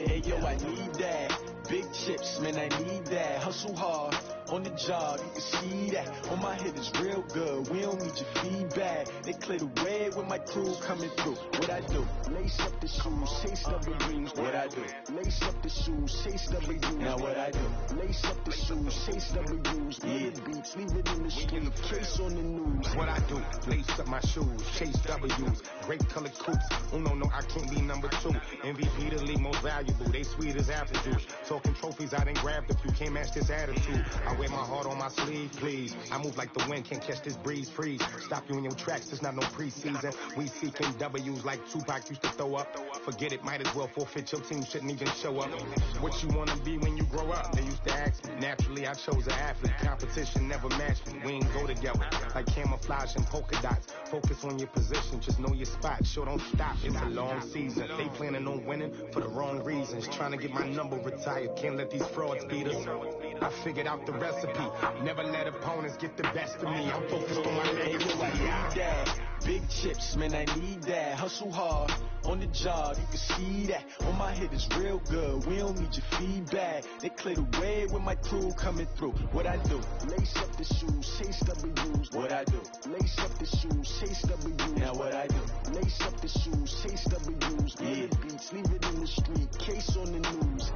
Hey, yo, I need that. Big chips, man, I need that. Hustle hard, on the job, you can see that. On my head is real good, we don't need your feedback. They clear the way with my crew coming through. What I do? Lace up the shoes, chase W's. What I do? Lace up the shoes, chase W's. Now what I do? Lace up the shoes, chase W's. Yeah, beats, leave it in the street, case on the news. What I do? Lace up my shoes, chase W's. Great colored coops. Oh no, I can't be number 2. MVP the league most valuable. They sweet as apple juice. Talking trophies, I done grabbed a few. Can't match this attitude. I wear my heart on my sleeve, please. I move like the wind, can't catch this breeze, freeze. Stop you in your tracks, there's not no preseason. We seeking W's like Tupac used to throw up. Forget it, might as well forfeit, your team shouldn't even show up. What you wanna be when you grow up? They used to ask me. Naturally, I chose an athlete. Competition never matched me. We ain't go together. Like camouflage and polka dots. Focus on your position, just know your spot. Sure, don't stop, it's a long season. They planning on winning for the wrong reasons. Trying to get my number retired, can't let these frauds beat us. I figured out the recipe. Never let opponents get the best of me. I'm focused on my legacy. I need that. Big chips, man, I need that. Hustle hard, on the job, you can see that. On my head is real good, we don't need your feedback. They clear the way with my crew coming through. What I do? Lace up the shoes, chase W's. What I do? Lace up the shoes, chase W's. Now what I do? Lace up the shoes, chase W's. Yeah, beats, leave it in the street, case on the news.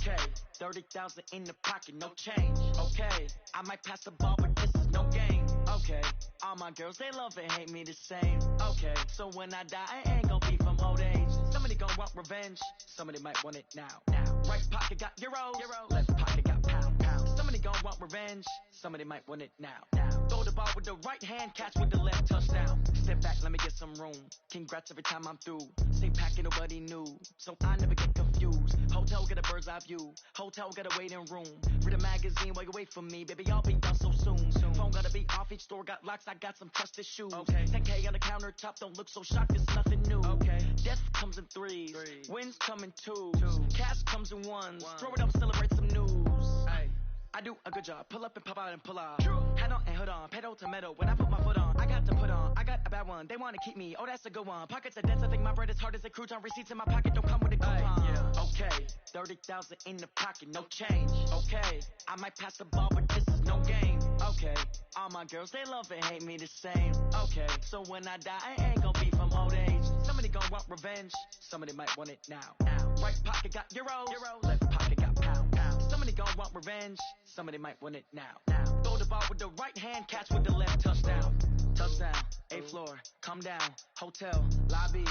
Okay, 30,000 in the pocket, no change. Okay, I might pass the ball, but this is no game. Okay, all my girls, they love and hate me the same. Okay, so when I die, I ain't gon' be from old age. Somebody gon' want revenge, somebody might want it now. Right pocket got euros, left pocket got pound. Somebody gon' want revenge, somebody might want it now. Throw the ball with the right hand, catch with the left, touchdown. Step back, let me get some room. Congrats every time I'm through. Stay packing, nobody knew, so I never get confused. Hotel get a bird's eye view, hotel got a waiting room. Read a magazine while you wait for me, baby, I'll be done so soon. Phone gotta be off, each store got locks, I got some trusted shoes. Okay, 10K on the countertop, don't look so shocked, it's nothing new. Okay, death comes in threes, wins come in twos, cash comes in ones. Throw it up, celebrate some news. Ay. I do a good job, pull up and pop out and pull off. Head on and hood on, pedal to metal. When I put my foot on, I got to put on. I got a bad one, they wanna keep me. Oh, that's a good one. Pockets are dense, I think my bread is hard as a crouton. Receipts in my pocket don't come with a coupon. Okay, 30,000 in the pocket, no change. Okay, I might pass the ball, but this is no game. Okay, all my girls, they love and hate me the same. Okay, so when I die, I ain't gon' be from old age. Somebody gon' want revenge, somebody might want it now. Right pocket got euros, left pocket got pound. Somebody gon' want revenge, somebody might want it now. Throw the ball with the right hand, catch with the left, touchdown. Touchdown, 8th floor, come down, hotel, lobby.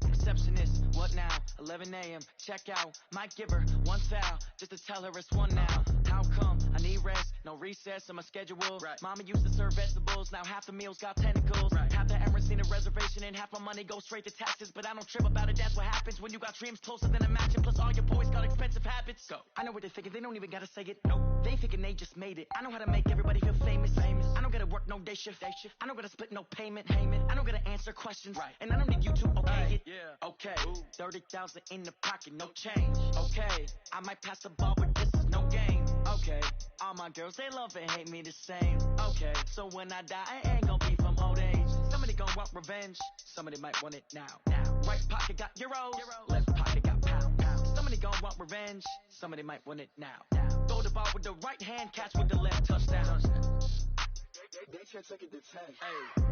Receptionist, what now? 11 a.m., check out. Might give her one foul, just to tell her it's one now. How come? I need rest, no recess in my schedule. Right. Mama used to serve vegetables, now half the meals got tentacles. Right. Half the Emirates need a reservation and half my money goes straight to taxes. But I don't trip about it, that's what happens when you got dreams closer than a match. Plus all your boys got expensive habits. Go. I know what they're thinking, they don't even gotta say it. Nope. They thinking they just made it. I know how to make everybody feel famous. I don't gotta work no day shift. I don't gotta split no payment. I don't gotta answer questions. Right. And I don't need you to okay it. Yeah. Okay. 30,000 in the pocket, no change. Okay. I might pass the ball, but this is no game. Okay. All my girls, they love and hate me the same. Okay. So when I die, I ain't gonna be from old age. Somebody gon' want revenge. Somebody might want it now. Right pocket got euros. Left pocket got pound. Somebody gon' want revenge. Somebody might want it now. Throw the ball with the right hand, catch with the left, touchdown. They can't take it to 10. Hey.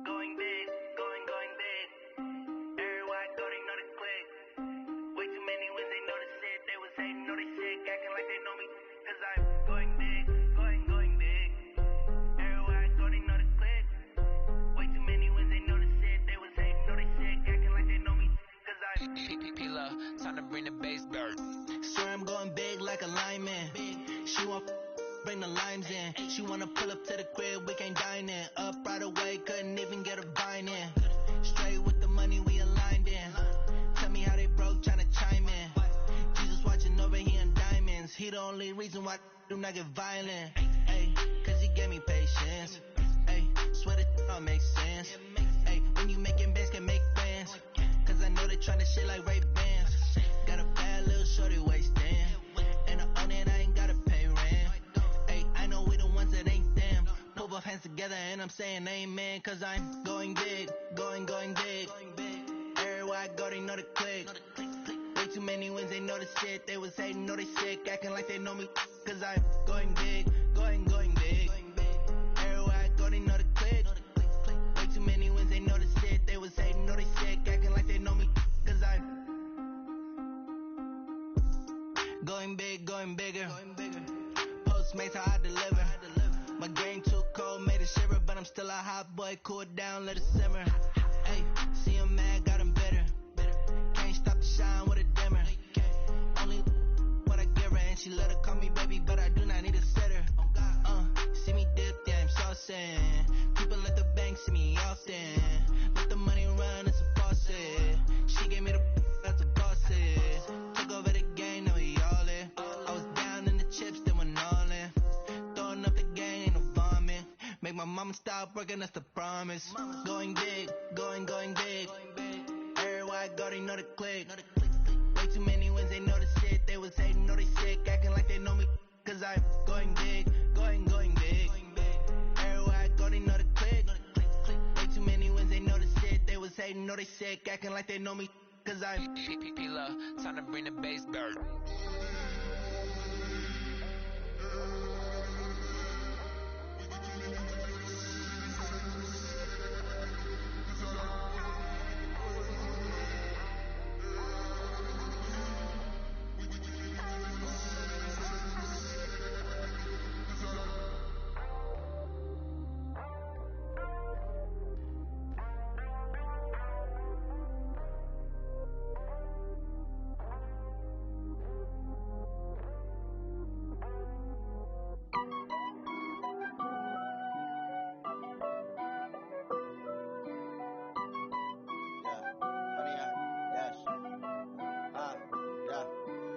Going big, going big. Everywhere I go, they know the click. Way too many when they know the shit. They was hating, know they sick, acting like they know me. Cause I'm going big, going big. Everywhere I go, they know the click. Way too many when they know the shit. They was hating, know they sick, acting like they know me. Cause I'm P-P-P-Love, time to bring the bass bird. Swear I'm going big like a lineman. She want bring the limes in. She wanna pull up to the crib, we can't dine in. Up right away, couldn't even get a vine in. Straight with the money we aligned in. Tell me how they broke, tryna chime in. Jesus watching over here in diamonds. He the only reason why I do not get violent. Ay, cause he gave me patience. Ay, swear that all makes sense. Ay, when you making bands, can make plans. Cause I know they tryna shit like Ray-Bans. Got a bad little shorty wasting. And I own it, I ain't gotta pay rent. Ay, I know we the ones that ain't them. Pull both hands together and I'm saying amen. Cause I'm going big, going big. Everywhere I go, they know the click. Way too many wins, they know the shit. They was hating, know they sick, acting like they know me. Cause I'm going big, going big. Everywhere I go, they know the click. Way too many wins, they know the shit. They was hating, know they sick, acting like they know me. Cause I'm going big, going bigger. Postmates how I deliver. My game too cold, made it shiver, but I'm still a hot boy. Cool it down, let it simmer. Hey, see him mad, got him bitter. Can't stop the shine with a dimmer. Only what I give her, and she let her call me baby, but I do not need a sitter. See me dip, yeah, I'm saucing. People at the bank see me often. Let the money run, it's a faucet. She gave me the that's a bosses. Took over the game, now we all in. I was down in the chips, then went all in. Throwing up the gang, ain't no vomit. Make my mama stop working, that's the promise. Going big, going big. Everywhere I go, they know the click. Way too many wins, they know the shit. They was hating, know they sick, acting like they know me. Cause I'm going big, going big. Everywhere I go, they know the click. Way too many wins, they know the shit. They was hating, know they sick, acting like they know me. Cause I'm P-P-P-Love, time to bring the bass bird.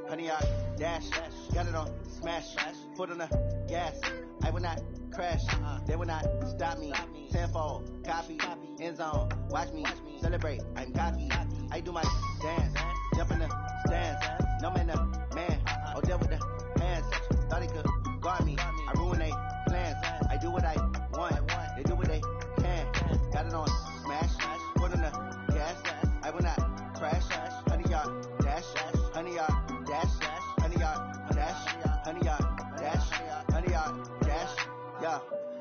Honey, I dash, got it on smash, foot on the gas. I will not crash, they will not stop me. Tenfold, copy, end zone, watch me celebrate. I'm cocky, I do my dance, jump in the stands. No man, the man, oh there with the hands. Thought he could guard me, I ruin they plans. I do what I want, they do what they can. Got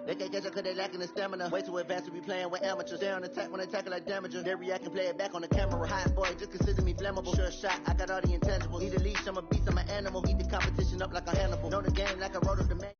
They can't catch up cause they lacking the stamina. Way too advanced to be playing with amateurs. Stay on attack when they tackle like damager. They react and play it back on the camera. Hot boy, just consider me flammable. Sure shot, I got all the intangibles. Need a leash, I'm a beast, I'm an animal. Eat the competition up like a Hannibal. Know the game like I wrote up the man.